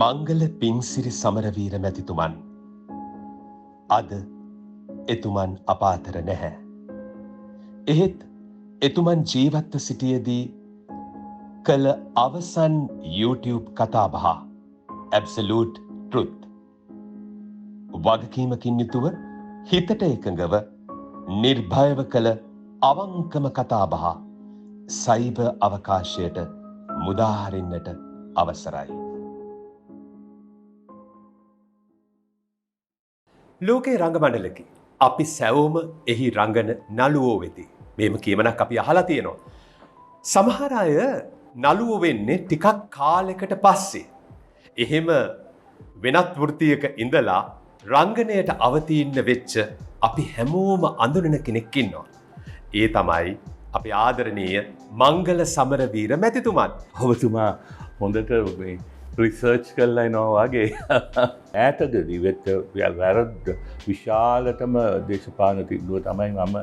මංගල පින්සිරි සමරවීර මැතිතුමන් අද එතුමන් අප අතර නැහැ. එහෙත් එතුමන් ජීවත්ව සිටියදී කළ අවසන් YouTube කතාබහ Absolute Truth වගකීමකින් යුතුව හිතට එකඟව නිර්භයව කළ අවංකම කතාබහ සයිබ අවකාශයට මුදාහරින්නට අවසරයි. ලෝකේ රංගමණ්ඩලකි අපි සැවොම එහි රංගන නළුවෝ වෙති. මේම කියමනක් අපි අහලා තියෙනවා. සමහර අය නළුවෝ වෙන්නේ ටිකක් කාලයකට පස්සේ. එහෙම වෙනත් වෘත්තියක ඉඳලා රංගනයට අවතීර්ණ වෙච්ච අපි හැමෝම අඳුරන කෙනෙක් ඉන්නවා. ඒ තමයි අපි ආදරණීය මංගල සමරවීර මැතිතුමන්. ඔබතුමා හොඳට රිසර්ච් කරලා එනවා වගේ ඈතකදී වෙච්ච වැරද්ද විශාලතම දේශපාලන තීන්දුව තමයි මම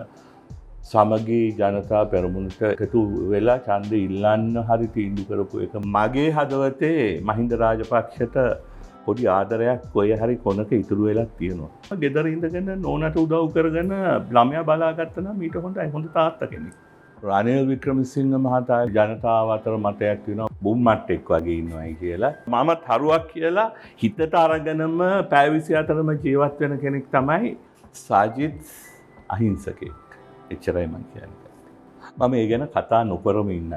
සමගී ජනතා පෙරමුණට එකතු වෙලා ඡන්දය ඉල්ලන්න හරි තීන්දුව කරපු එක. මගේ හදවතේ මහින්ද රාජපක්ෂට පොඩි ආදරයක් කොහේ හරි කොනක ඉතුරු වෙලා තියෙනවා. ගෙදර ඉඳගෙන නෝනට උදව් කරගෙන ළමයා බලාගත්තා නම් ඊට හොඳයි. හොඳ තාත්තා කෙනෙක්. රනිල් වික්‍රමසිංහ මහතා ජනතාව අතර මතයක් වෙනවා බුම්මට්ටෙක් වගේ ඉන්නවයි කියලා. මම තරුවක් කියලා හිතට අරගෙනම පැය 24ම ජීවත් වෙන කෙනෙක් තමයි සාජිත් අහිංසකෙක්. එච්චරයි මම කියන්නේ. මම ඒ ගැන කතා නොකරම ඉන්න.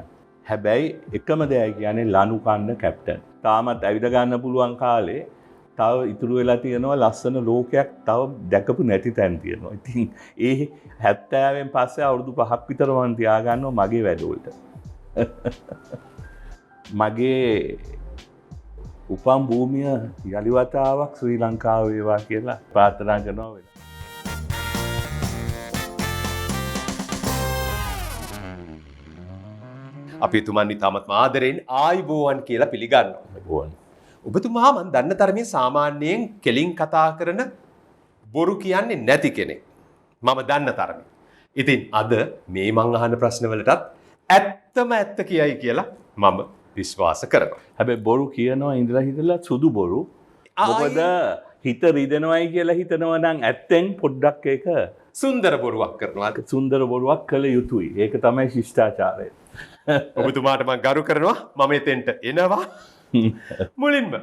හැබැයි එකම දෙයයි කියන්නේ ලනු කන්න කැප්ටන්. තාමත් ඇවිද ගන්න පුළුවන් කාලේ තව ඉතුරු වෙලා තියෙනවා ලස්සන ලෝකයක් තව දැකපු නැති තැන් තියෙනවා. ඉතින් ඒ 70න් පස්සේ අවුරුදු 5ක් විතර මම තියාගන්නවා මගේ වැඩවලට. මගේ උපම් භූමිය යලිවතාවක් ශ්‍රී ලංකාව වේවා කියලා ප්‍රාර්ථනා කරනවා වෙලා. අපි තුමන් ඉතාමත් ආදරෙන් ආයුබෝවන් කියලා පිළිගන්නවා. ඔබතුමා මන් දන්න තරමින් සාමාන්‍යයෙන් කෙලින් කතා කරන බොරු කියන්නේ නැති කෙනෙක්. මම දන්න තරමින්. ඉතින් අද මේ මං අහන ප්‍රශ්නවලටත් ඇත්තම ඇත්ත කියයි කියලා මම විශ්වාස කරනවා. හැබැයි බොරු කියනවා ඉඳලා හිටලා සුදු බොරු. මොකද හිත රිදෙනවයි කියලා හිතනවා නම් ඇත්තෙන් පොඩ්ඩක් ඒක සුන්දර බොරුවක් කරනවා. සුන්දර බොරුවක් කළ යුතුයි. ඒක තමයි ශිෂ්ටාචාරය. ඔබතුමාට මම ගරු කරනවා. මම එතෙන්ට එනවා. මුලින්ම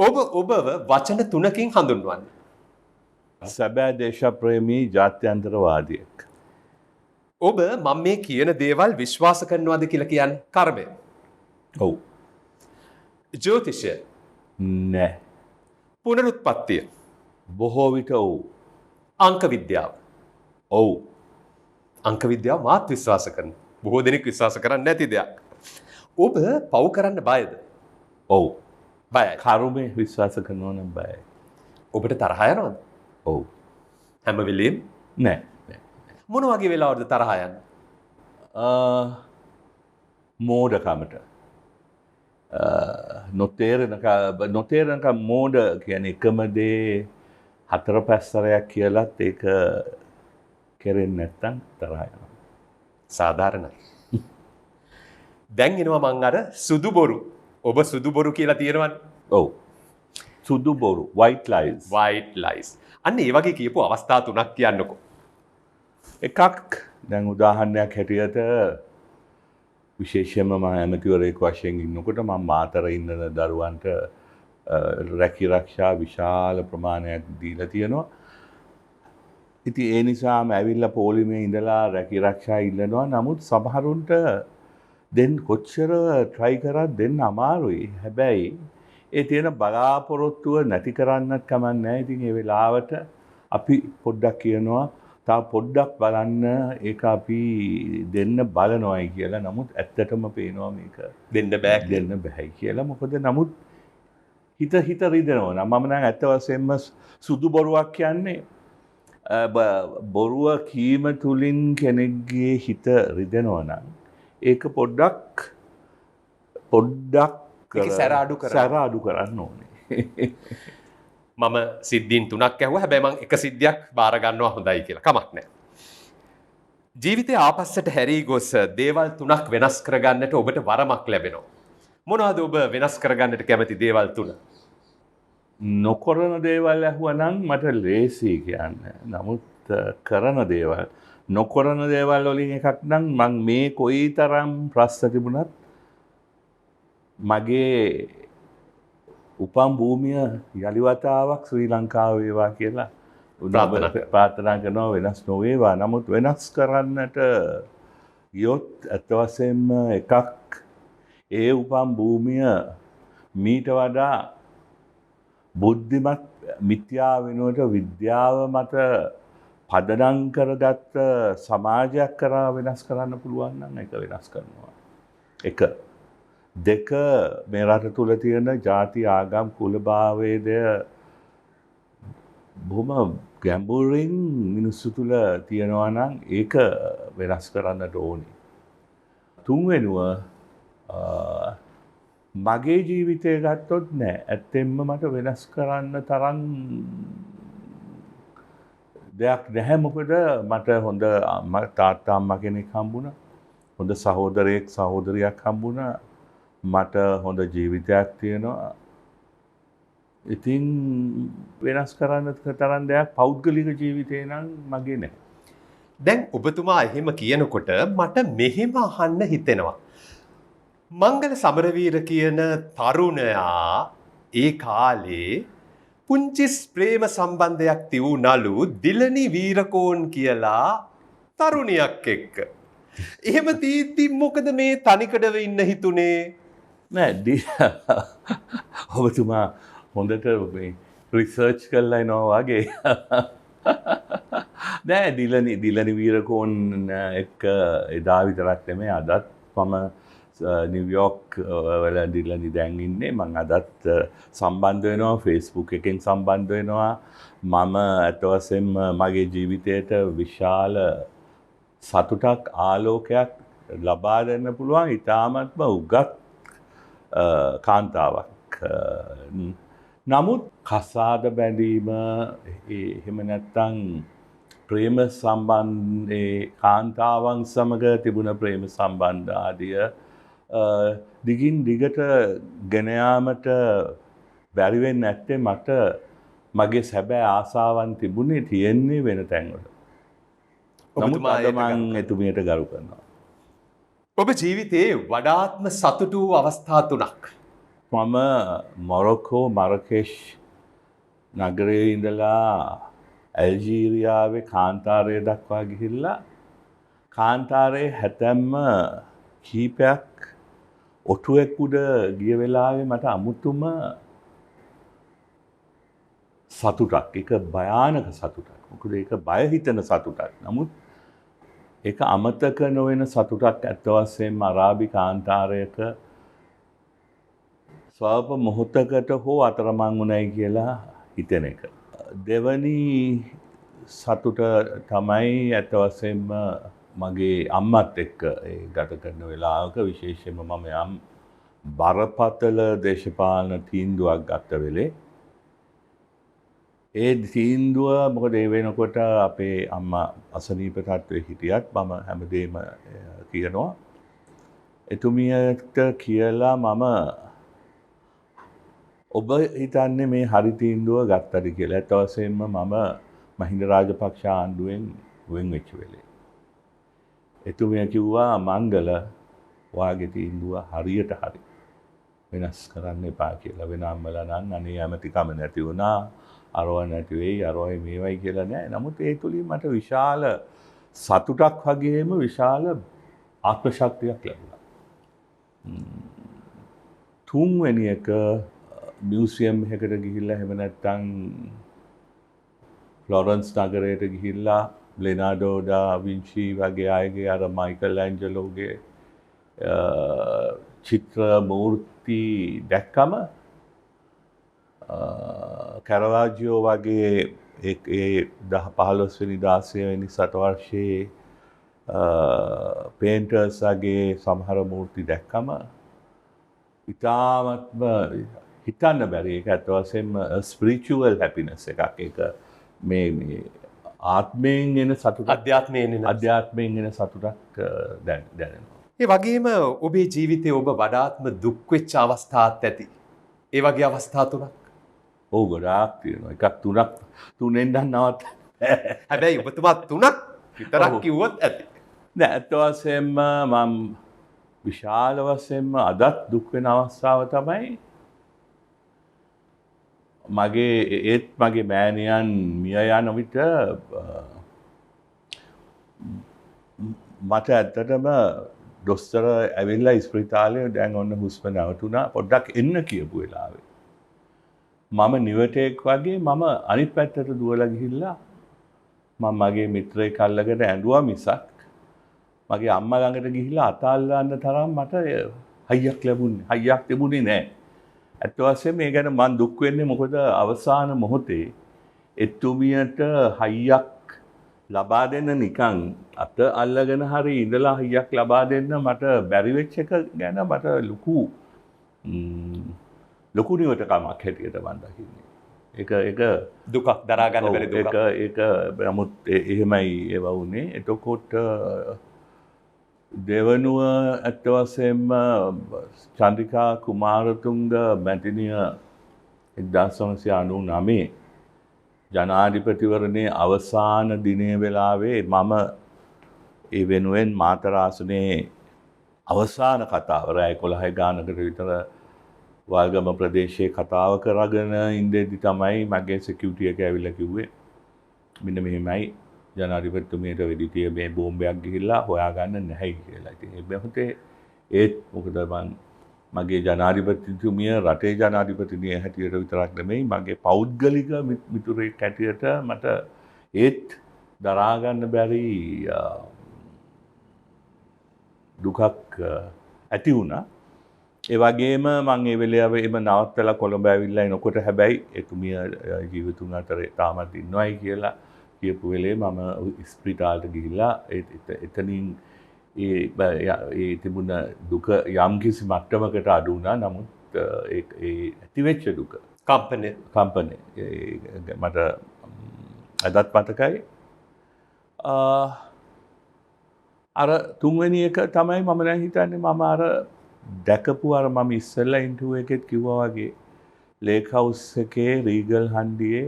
ඔබව වචන තුනකින් හඳුන්වන්න. සැබෑ දේශප්‍රේමී ජාත්‍යන්තරවාදියෙක්. ඔබ මම මේ කියන දේවල් විශ්වාස කරනවද කියලා කියන්නේ කර්මය. ඔව්. ජ්‍යොතිෂය. නෑ. පුනරුත්පත්තිය. බොහෝ විට ඔව්. අංක විද්‍යාව. ඔව්. අංක විද්‍යාව මාත් විශ්වාස කරනවා. බොහෝ දෙනෙක් විශ්වාස කරන්නේ නැති දෙයක්. ඔබ පව් කරන්න බයද? ඔව්. බයයි. කර්මය විශ්වාස කරනවා නම් බයයි. ඔබට තරහ යනවද? ඔව්. හැම වෙලෙම නෑ. මොන වගේ වෙලාවටද තරහ යන්නේ? මෝඩකමට. නොතේරෙනකම් මෝඩ කියන්නේ එකම දේ හතර පැස්සරයක් කියලත් ඒක කෙරෙන්නේ නැත්තම් තරහ යනවා. සාධාරණයි. දැන් එනවා මං අර සුදු බොරු. ඔබ සුදු බොරු කියලා තියෙනවනේ. ඔව්. සුදු බොරු white lies. white lies. අන්න ඒ වගේ කියපු අවස්ථා තුනක් කියන්නකෝ. එකක් දැන් උදාහරණයක් හැටියට විශේෂයෙන්ම මම ඇමතිවරයෙක් වශයෙන් ඉන්නකොට මම මාතර ඉන්න දරුවන්ට රැකී ආරක්ෂා විශාල ප්‍රමාණයක් දීලා තියෙනවා. ඉතින් ඒ නිසාම ඇවිල්ලා පොලිමේ ඉඳලා රැකී ආරක්ෂා ඉල්ලනවා. නමුත් සමහරුන්ට දෙන්න කොච්චර try කරත් දෙන්න අමාරුයි. හැබැයි ඒ තියෙන බලාපොරොත්තුව නැති කරන්නත් කමක් නැහැ. ඉතින් ඒ වෙලාවට අපි පොඩ්ඩක් කියනවා තා පොඩ්ඩක් බලන්න ඒක අපි දෙන්න බලනවායි කියලා. නමුත් ඇත්තටම පේනවා මේක දෙන්න බෑ කියලා. මොකද නමුත් හිත රිදෙනවා. මම නම් ඇත්ත වශයෙන්ම සුදු බොරුවක් කියන්නේ බොරුව කීම තුලින් කෙනෙක්ගේ හිත රිදෙනවා නම් ඒක පොඩ්ඩක් සැර අඩු කරන්න ඕනේ. මම සිද්ධීන් තුනක් ඇහුවා. හැබැයි මම එක සිද්ධියක් බාර ගන්නවා හොඳයි කියලා. කමක් නැහැ. ජීවිතය ආපස්සට හැරී ගොස් දේවල් තුනක් වෙනස් කරගන්නට ඔබට වරමක් ලැබෙනවා. මොනවද ඔබ වෙනස් කරගන්නට කැමති දේවල් තුන? නොකොරන දේවල් ඇහුවනම් මට ලේසි කියන්න. නමුත් කරන දේවල් නොකොරන දේවල් වලින් එකක් නම් මං මේ කොයි තරම් ප්‍රශ්න තිබුණත් මගේ උපන් භූමිය යළිවතාවක් ශ්‍රී ලංකාව වේවා කියලා ප්‍රාර්ථනා කරනවා. වෙනස් නොවේවා. නමුත් වෙනස් කරන්නට ගියොත් ඇත්ත වශයෙන්ම එකක් ඒ උපන් භූමිය මීට වඩා බුද්ධිමත් මිත්‍යා වෙනුවට විද්‍යාව මත පදනම් කරගත්ත සමාජයක් කරා වෙනස් කරන්න පුළුවන් නම් ඒක වෙනස් කරනවා. එක. දෙක, මේ රට තුල තියෙන ಜಾති ආගම් කුලභාවයේද බොහොම ගැඹුරින් මිනිස්සු තුල තියෙනවා නම් ඒක වෙනස් කරන්නට ඕනේ. තුන්වෙනුව මගේ ජීවිතය ගත්තොත් නෑ. ඇත්තෙන්ම මට වෙනස් කරන්න තරම් දෙයක් නැහැ. මොකද මට හොඳ තාත්තා අම්මා කෙනෙක් හම්බුණා. හොඳ සහෝදරයෙක් සහෝදරියක් හම්බුණා. මට හොඳ ජීවිතයක් තියෙනවා. ඉතින් වෙනස් කරන්න තරම් දෙයක් පෞද්ගලික ජීවිතේ නම් මගේ නැහැ. දැන් ඔබතුමා එහෙම කියනකොට මට මෙහෙම අහන්න හිතෙනවා. මංගල සමරවීර කියන තරුණයා ඒ කාලේ පුංචි ප්‍රේම සම්බන්ධයක් තියුණලු දිලනි වීරකෝන් කියලා තරුණියක් එක්ක. එහෙම තීද්දි මොකද මේ තනිකඩව ඉන්න හිතුනේ? නෑ ඔබතුමා හොඳට රිසර්ච් කරලා එනවා වගේ. නෑ දිලනි වීරකෝන් එක්ක එදා විතරක් නෙමෙයි අදත් මම නිව්යෝක් වල දිලනි දැන් ඉන්නේ. මම අදත් සම්බන්ධ වෙනවා Facebook එකෙන් සම්බන්ධ වෙනවා. මම අත වශයෙන්ම මගේ ජීවිතයට විශාල සතුටක් ආලෝකයක් ලබා දෙන්න පුළුවන් ඉතාමත්ම උගත් කාන්තාවක්. නමුත් කසාද බැඳීම එහෙම නැත්නම් ප්‍රේම සම්බන්ධේ කාන්තාවන් සමග තිබුණ ප්‍රේම සම්බන්ධ ආදිය දිගින් දිගට ගෙන යාමට බැරි වෙන්නේ නැත්තේ මට මගේ සැබෑ ආසාවන් තිබුණේ තියෙන්නේ වෙන තැන්වල. නමුත් අද මම එතුමියට ගරු කරනවා. ඔබ ජීවිතයේ වඩාත්ම සතුටු අවස්ථා තුනක්. මම මොරොකෝ මරකේෂ් නගරයේ ඉඳලා ඇල්ජීරියාවේ කාන්තාරය දක්වා ගිහිල්ලා කාන්තාරයේ හැතැම්ම කීපයක් ඔටුවෙක් උඩ ගිය වෙලාවේ මට අමුතුම සතුටක්. ඒක භයානක සතුටක්. මොකද ඒක බය හිතෙන සතුටක්. නමුත් ඒක අමතක නොවන සතුටක්. ඇත්ත වශයෙන්ම අරාබි කාන්තාරයක ස්වල්ප මොහොතකට හෝ අතරමං වුණයි කියලා හිතෙන එක. දෙවනි සතුට තමයි ඇත්ත වශයෙන්ම මගේ අම්මත් එක්ක ගත කරන වෙලාවක විශේෂයෙන්ම මම යම් බරපතල දේශපාලන තීන්දුවක් ගත්ත වෙලේ ඒ තීන්දුව මොකද ඒ වෙනකොට අපේ අම්මා අසනීප තත්ත්වයේ හිටියත් මම හැමදේම කියනවා එතුමියට කියලා මම ඔබ හිතන්නේ මේ හරි තීන්දුව ගත්තද කියලා. ඒත් වශයෙන්ම මම මහින්ද රාජපක්ෂ ආණ්ඩුවෙන් වෙන් වෙච්ච වෙලේ එතුමිය කිව්වා මංගල ඔයාගේ තීන්දුව හරියට හරි වෙනස් කරන්න එපා කියලා. වෙන අම්මලා නම් අනේ ඇමතිකම නැති වුණා අරව නැති වෙයි අරවයි මේවයි කියලා නෑ. නමුත් ඒ තුලින් මට විශාල සතුටක් වගේම විශාල ආත්ම ශක්තියක් ලැබුණා. තුන්වෙනි එක මියුසියම් එකකට ගිහිල්ලා එහෙම නැත්නම් ෆ්ලොරන්ස් නගරයට ගිහිල්ලා ලෙනාඩෝ ඩා වින්චි වගේ අයගේ අර මයිකල් ඇන්ජලෝගේ චිත්‍ර මූර්ති දැක්කම කැරවාජියෝ වගේ ඒ 15 වෙනි 16 වෙනි සතවර්ෂයේ පේන්ටර්ස් වගේ සමහර මූර්ති දැක්කම ඉතාමත්ම හිතන්න බැරි. ඒක ඇත්ත වශයෙන්ම ස්පිරිචුවල් හැපිනස් එකක්. ඒක මේ ආත්මයෙන් එන සතුටක්, අධ්‍යාත්මයෙන් එන සතුටක් දැනෙනවා. ඒ වගේම ඔබේ ජීවිතයේ ඔබ වඩාත්ම දුක් වෙච්ච අවස්ථාත් ඇති. ඒ වගේ අවස්ථා තුනක්. ඔව් ගොඩාක් තියෙනවා. එකක් තුනක් තුනෙන් නම් නවත් හැබැයි ඔබතුමා තුනක් විතරක් ඔව්. කිව්වොත් ඇති. නෑ ඇත්ත වශයෙන්ම මම විශාල වශයෙන්ම අදත් දුක් වෙන අවස්ථාව තමයි මගේ මෑණියන් මිය යන විට මට ඇත්තටම දොස්තර ඇවිල්ලා ඉස්පිරිතාලේ දැන් ඔන්න හුස්ම නැවතුණා පොඩ්ඩක් එන්න කියපු වෙලාවේ මම නිවටෙක් වගේ මම අනිත් පැත්තට දුවලා ගිහිල්ලා මම මගේ මිත්‍රයෙක් අල්ලගෙන ඇඬුවා මිසක් මගේ අම්මා ළඟට ගිහිල්ලා අත අල්ලන්න තරම් මට හයියක් තිබුණේ නැහැ. ඇත්ත වශයෙන්ම මේ ගැන මම දුක් වෙන්නේ මොකද අවසාන මොහොතේ එතුමියට හයියක් ලබා දෙන්න නිකන් අත අල්ලගෙන හරි ඉඳලා හයියක් ලබා දෙන්න මට බැරි වෙච්ච එක ගැන මට ලොකු නිවටකමක් හැටියට මම දකින්නේ. ඒක දුකක් දරා ගන්න බැරි දුකක්. ඒක නමුත් එහෙමයි ඒව වුනේ. එතකොට දෙවනුව ඇත්ත වශයෙන්ම චන්ද්‍රිකා කුමාරතුංග මැතිනිය 1999 ජනාධිපතිවරණයේ අවසාන දිනය වෙලාවේ මම ඒ වෙනුවෙන් මාතරාසනේ අවසාන කතාව රෑ 11 ගානකට විතර වල්ගම ප්‍රදේශයේ කතාව කරගෙන ඉඳෙද්දි තමයි මගේ සිකියුරිටි එක ඇවිල්ලා කිව්වේ මෙන්න මෙහෙමයි ජනාධිපතිතුමියට වෙඩි තිය මේ බෝම්බයක් ගිහිල්ලා හොයාගන්න නැහැ කියලා. ඉතින් ඒ බැහුතේ ඒත් මොකද මගේ ජනාධිපතිතුමිය රටේ ජනාධිපතිනිය හැටියට විතරක් නෙමෙයි මගේ පෞද්ගලික මිතුරෙක් හැටියට මට ඒත් දරා ගන්න බැරි දුකක් ඇති වුණා. ඒ වගේම මම ඒ වෙලාවේ එම නවත්තලා කොළඹ ඇවිල්ලා එනකොට හැබැයි එතුමිය ජීවිතුන් අතරේ තාමත් ඉන්නවයි කියලා කියපු වෙලේ මම ස්පිරිතාලට ගිහිල්ලා එතනින් ඒ තිබුණ දුක යම්කිසි මට්ටමකට අඩු වුණා. නමුත් ඒ ඇති වෙච්ච දුක කම්පනය මට අදත් මතකයි. අර තුන්වෙනි එක තමයි මම දැන් හිතන්නේ මම අර දැකපු අර මම ඉස්සෙල්ලා ඉන්ටර්විව් එකෙත් කිව්වා වගේ ලේක් හවුස් එකේ රීගල් හන්දියේ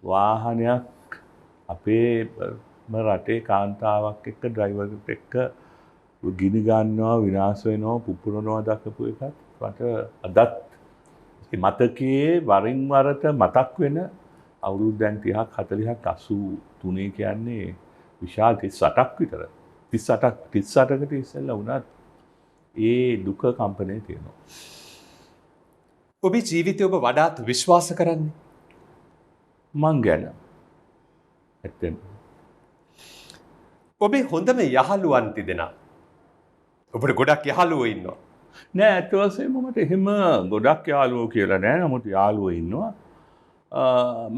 වාහනයක් අපේම රටේ කාන්තාවක් එක්ක ඩ්‍රයිවර්ත් එක්ක ගිනි ගන්නවා විනාශ වෙනවා පුපුරනවා දක්වපු එකත් මට අදත් මතකයේ වරින් වරට මතක් වෙන අවුරුදු දැන් 30ක් 40ක් 83 කියන්නේ විශාල 38ක් විතර 38කට ඉස්සෙල්ලා වුණත් ඒ දුක කම්පනය තියෙනවා. ඔබේ ජීවිතය ඔබ වඩාත් විශ්වාස කරන්නේ මං ගැන ඇත්තෙන් ඔබේ හොඳම යහළුවන් තිදෙනා ඔබට ගොඩක් යහළුවෝ ඉන්නවා. නෑ ඇත්ත වශයෙන්ම මට එහෙම ගොඩක් යාළුවෝ කියලා නෑ. නමුත් යාළුවෝ ඉන්නවා.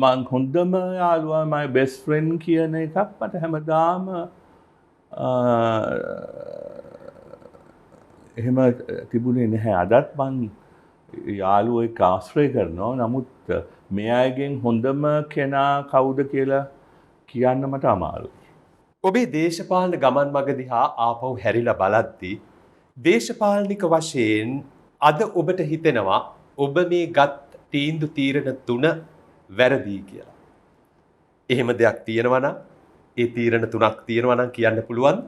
මං හොඳම යාළුවා my best friend කියන එකක් මට හැමදාම එහෙම තිබුණේ නැහැ. අදත් මං යාළුවෝ එක්ක ආශ්‍රය කරනවා. නමුත් මේ අයගෙන් හොඳම කෙනා කවුද කියලා කියන්න මට අමාරුයි. ඔබේ දේශපාලන ගමන් මඟ දිහා ආපහු හැරිලා බලද්දී දේශපාලනික වශයෙන් අද ඔබට හිතෙනවා ඔබ මේ ගත් තීන්දුව තීරණ තුන වැරදි කියලා. එහෙම දෙයක් තියෙනවා නම් ඒ තීරණ තුනක් තියෙනවා නම් කියන්න පුළුවන්.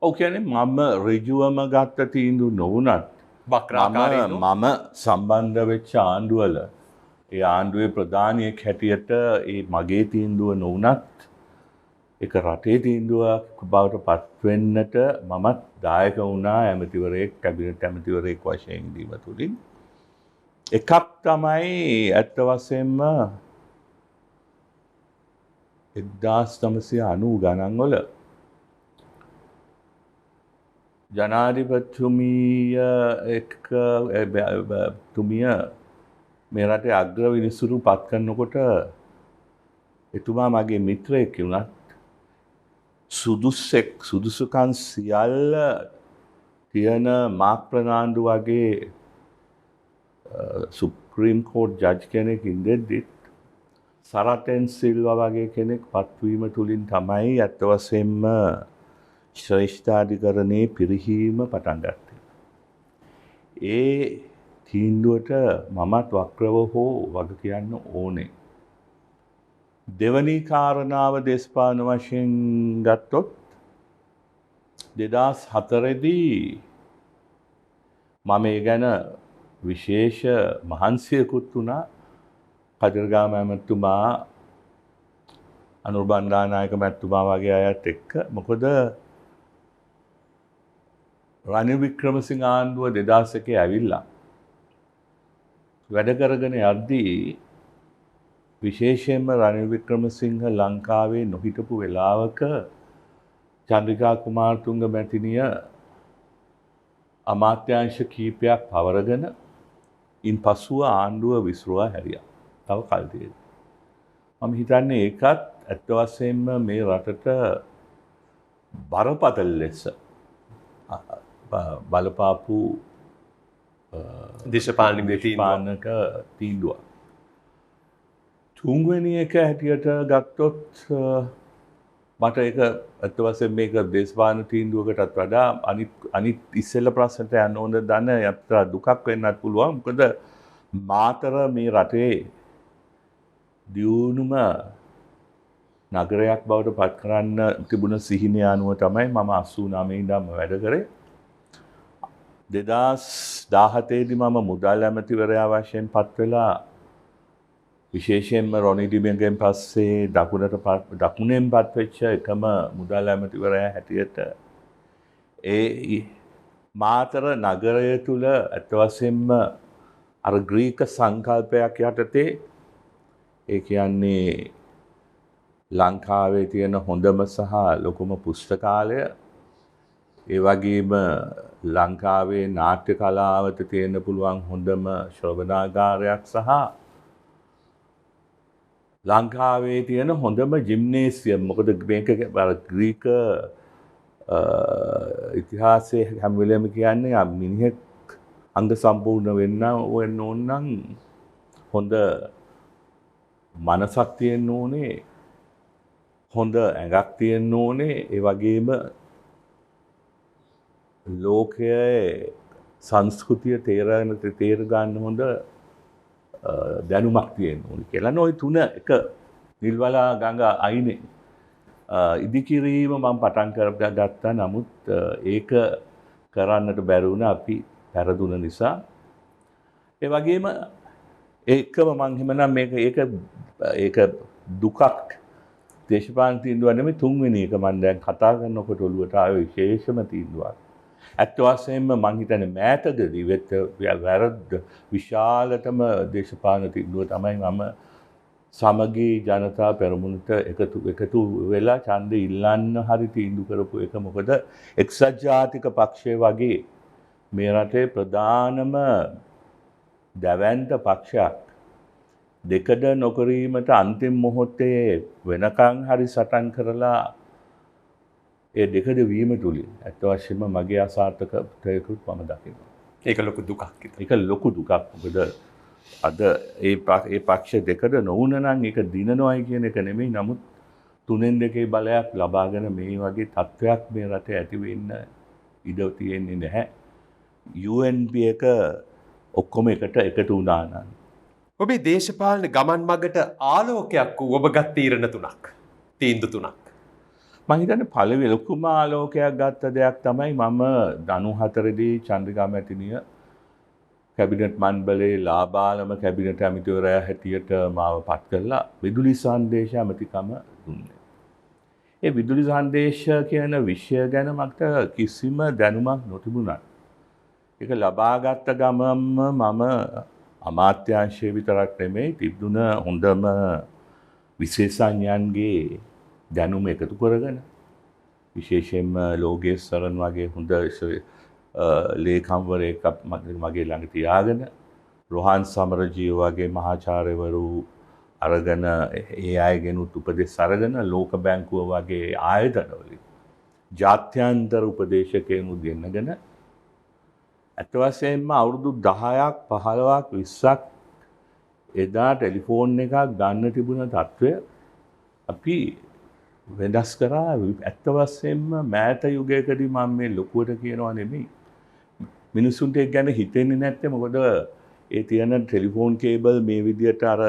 ඔව් කියන්නේ මම ඍජුවම ගත්ත තීන්දුව නොවුනත් වක්‍රාකාරීව මම සම්බන්ධ වෙච්ච ආණ්ඩුවල ඒ ආණ්ඩුවේ ප්‍රධානියෙක් හැටියට ඒ මගේ තීන්දුව නොවුනත් ඒක රටේ තීන්දුවක් බවට පත්වෙන්නට මමත් දායක වුණා ඇමතිවරයෙක් කැබිනට් ඇමතිවරයෙක් වශයෙන් ඉදීම තුළින්. එකක් තමයි ඇත්ත වශයෙන්ම 1990 ගණන්වල ජනාධිපතිතුමිය එක්ක තුමිය මේ රටේ අග්‍ර විනිසුරු පත් කරනකොට එතුමා මගේ මිත්‍රයෙක් වුණත් සුදුසුකම් සියල්ල තියෙන මාක් ප්‍රනාන්දු වගේ සුප්‍රීම් කෝට් ජජ් කෙනෙක් ඉඳෙද්දිත් සරතෙන් සිල්වා වගේ කෙනෙක් පත්වීම තුළින් තමයි ඇත්ත වශයෙන්ම ශ්‍රේෂ්ඨාධිකරණයේ පිරිහීම පටන් ගත්තා. ඒ තීන්දුවට මමත් වක්‍රව හෝ වග කියන්න ඕනේ. දෙවනි කාරණාව දේශපාලන වශයෙන් ගත්තොත් 2004 දී මම ඒ ගැන විශේෂ මහන්සියකුත් වුණා. කතරගම මැතිතුමා අනුර බණ්ඩාරනායක මැතිතුමා වගේ අයත් එක්ක. මොකද රනිල් වික්‍රමසිංහ ආණ්ඩුව 2001 ඇවිල්ලා වැඩ කරගෙන යද්දී විශේෂයෙන්ම රනිල් වික්‍රමසිංහ ලංකාවේ නොහිටපු වෙලාවක චන්ද්‍රිකා කුමාරතුංග මැතිණිය අමාත්‍යාංශ කීපයක් පවරගෙන ඉන් පසුව ආණ්ඩුව විසිරුවා හැරියා. තව කල් තියෙද. මම හිතන්නේ ඒකත් ඇත්ත වශයෙන්ම මේ රටට බරපතල ලෙස බලපාපු දේශපාලනික තීන්දුවක්. තුන්වෙනි එක හැටියට ගත්තොත් මට ඒක ඇත්ත වශයෙන් මේක දේශපාලන තීන්දුවකටත් වඩා අනිත් ඉස්සෙල්ල ප්‍රශ්නට යන්න ඕන දන්න යත්‍රා දුකක් වෙන්නත් පුළුවන්. මොකද මාතර මේ රටේ දියුණුම නගරයක් බවට පත් කරන්න තිබුණ සිහිනය අනුව තමයි මම 89 ඉඳන්ම වැඩ කරේ. 2017 දී මම මුදල් ඇමතිවරයා වශයෙන් පත් වෙලා විශේෂයෙන්ම රොනි ඩිමෙන්ගෙන් පස්සේ දකුණෙන් පත් වෙච්ච එකම මුදල් ඇමතිවරයා හැටියට ඒ මාතර නගරය තුල අත් වශයෙන්ම අර ග්‍රීක සංකල්පයක් යටතේ ඒ කියන්නේ ලංකාවේ තියෙන හොඳම සහ ලොකුම පුස්තකාලය ඒ වගේම ලංකාවේ නාට්‍ය කලාවට තියෙන පුළුවන් හොඳම ශ්‍රවණාගාරයක් සහ ලංකාවේ තියෙන හොඳම ජිම්නේසියම්. මොකද මේක ග්‍රීක ඉතිහාසයේ හැම වෙලේම කියන්නේ මිනිහෙක් අංග සම්පූර්ණ වෙන්න ඕන නම් හොඳ මනසක් තියෙන්න ඕනේ, හොඳ ඇඟක් තියෙන්න ඕනේ, ඒ වගේම ලෝකයේ සංස්කෘතිය තේර ගන්න හොඳ දැනුමක් තියෙන්න ඕනේ කියලා. නෝ තුන එක නිල්වලා ගඟ අයිනේ ඉදිකිරීම මම පටන් කරගත්තා. නමුත් ඒක කරන්නට බැරි වුණා අපි පෙරදුන නිසා. ඒ වගේම ඒකම මං හිමනම් මේක ඒක දුකක් දේශපාලන තීන්දුවක් නෙමෙයි. තුන්වෙනි එක මම දැන් කතා කරනකොට ඔළුවට ආවේ විශේෂම තීන්දුවක්. ඇත්ත වශයෙන්ම මං හිතන්නේ මෑතකදී වෙච්ච වැරද්ද විශාලතම දේශපාලන තීන්දුව තමයි මම සමගී ජනතා පෙරමුණට එකතු වෙලා ඡන්දෙ ඉල්ලන්න හරි තීන්දුව කරපු එක. මොකද එක්සත් ජාතික පක්ෂය වගේ මේ රටේ ප්‍රධානම දැවැන්ත පක්ෂයක් දෙකඩ නොකිරීමට අන්තිම මොහොතේ වෙනකන් හරි සටන් කරලා ඒ දෙකඩ වීම තුලින් ඇත්ත වශයෙන්ම මගේ අසාර්ථකත්වයකුත් මම දකිනවා. ඒක ලොකු දුකක්. ඒක ලොකු දුකක්. මොකද අද ඒ පක්ෂ දෙකඩ නොවුන නම් ඒක දිනනොයි කියන එක නෙමෙයි. නමුත් තුනෙන් දෙකේ බලයක් ලබාගෙන මේ වගේ තත්වයක් මේ රටේ ඇති වෙන්න ඉඩ තියෙන්නේ නැහැ. UNP එක ඔක්කොම එකතු වුණා නම් ඔබේ දේශපාලන ගමන් මගට ආලෝකයක් වූ ඔබගත් තීරණ තුනක්, තීන්දුව තුනක්. මම හිතන්නේ පළවෙනි ලොකුම ආලෝකයක් ගත්ත දෙයක් තමයි මම 94 දී චන්ද්‍රිකා මැතිණිය කැබිනට් මණ්ඩලයේ ලාබාලම කැබිනට් ඇමතිවරයා හැටියට මාව පත් කළා විදුලි සංදේශ ඇමතිකම දුන්නේ. ඒ විදුලි සංදේශ කියන විෂය ගැන මට කිසිම දැනුමක් නොතිබුණා. ඒක ලබාගත් ගමන්ම මම අමාත්‍යාංශයේ විතරක් නෙමෙයි තිබුණ හොඳම විශේෂඥයන්ගේ දැනුම එකතු කරගෙන විශේෂයෙන්ම ලෝකේස් සරන් වගේ හොඳ ලේකම්වරයෙක් මගේ ළඟ තියාගෙන රොහාන් සමරජීව වගේ මහාචාර්යවරු අරගෙන ඒ අයගෙනුත් උපදෙස් අරගෙන ලෝක බැංකුව වගේ ආයතනවලින් ජාත්‍යන්තර උපදේශකයනුත් ගෙන්නගෙන ඇත්ත වශයෙන්ම අවුරුදු 10ක් 15ක් 20ක් එදා ටෙලිෆෝන් එකක් ගන්න තිබුණ තත්ත්වය අපි වෙනස් කරා ඇත්ත වශයෙන්ම මෑත යුගයකදී මම මේ ලොකුවට කියනවා නෙමෙයි. මිනිසුන්ට ඒක ගැන හිතෙන්නේ නැත්තේ මොකද ඒ තියෙන ටෙලිෆෝන් කේබල් මේ විදියට අර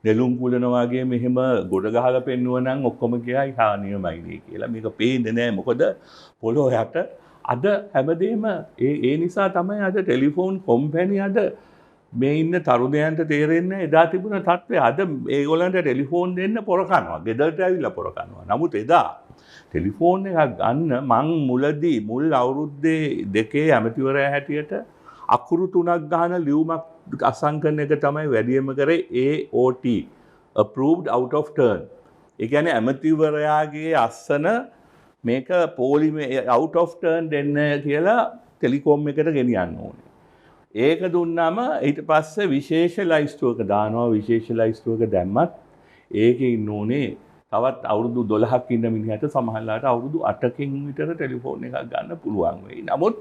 නෙළුම් කුලන වගේ මෙහෙම ගොඩ ගහලා පෙන්නුව නම් ඔක්කොම කියයි හා නියමයිනේ කියලා. මේක පේන්නේ නැහැ මොකද පොළොව යට අද හැමදේම ඒ නිසා තමයි අද ටෙලිෆෝන් කම්පැනි අද මේ ඉන්න තරුණයන්ට තේරෙන්නේ එදා තිබුණ තත්ත්වය. අද ඒගොල්ලන්ට ටෙලිෆෝන් දෙන්න පොර කනවා. ගෙදරට ඇවිල්ලා පොර කනවා. නමුත් එදා ටෙලිෆෝන් එකක් ගන්න මං මුලදී මුල් අවුරුද්දේ දෙකේ ඇමතිවරයා හැටියට අකුරු 3ක් ගහන ලියුමක් අසංකරන එක තමයි වැඩියෙන්ම කරේ AOT approved out of turn. ඒ කියන්නේ ඇමතිවරයාගේ අස්සන මේක පොලිමේ out of turn දෙන්න කියලා ටෙලිකොම් එකට ගෙනියන්න ඕනේ. ඒක දුන්නාම ඊට පස්සේ විශේෂ ලයිස්තුවක දානවා. විශේෂ ලයිස්තුවක දැම්මත් ඒකේ ඉන්න ඕනේ තවත් අවුරුදු 12ක් ඉන්න මිනිහට සමහරලාට අවුරුදු 8කින් විතර ටෙලිෆෝන් එකක් ගන්න පුළුවන් වෙයි. නමුත්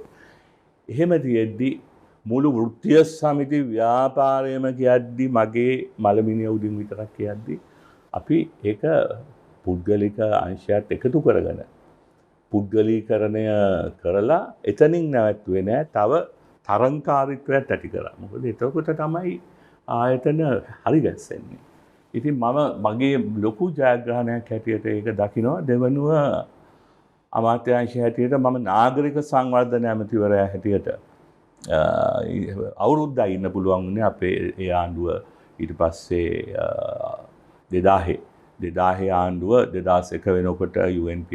එහෙම තියෙද්දි මුළු වෘත්තීය සමිති ව්‍යාපාරයම කියද්දි මගේ මලමිනිය උඩින් විතරක් කියද්දි අපි ඒක පුද්ගලික අංශයත් එකතු කරගෙන පුද්ගලීකරණය කරලා එතනින් නැවතුනේ නෑ. තව තරංකාරීත්වයක් ඇති කරා. මොකද එතකොට තමයි ආයතන හරි ගැස්සෙන්නේ. ඉතින් මම මගේ ලොකු ජයග්‍රහණයක් හැටියට ඒක දකිනවා. දෙවනුව අමාත්‍යාංශය හැටියට මම නාගරික සංවර්ධන ඇමතිවරයා හැටියට අවුරුද්දක් ඉන්න පුළුවන් වුණේ අපේ ඒ ආණ්ඩුව. ඊට පස්සේ 2000 ආණ්ඩුව 2001 වෙනකොට UNP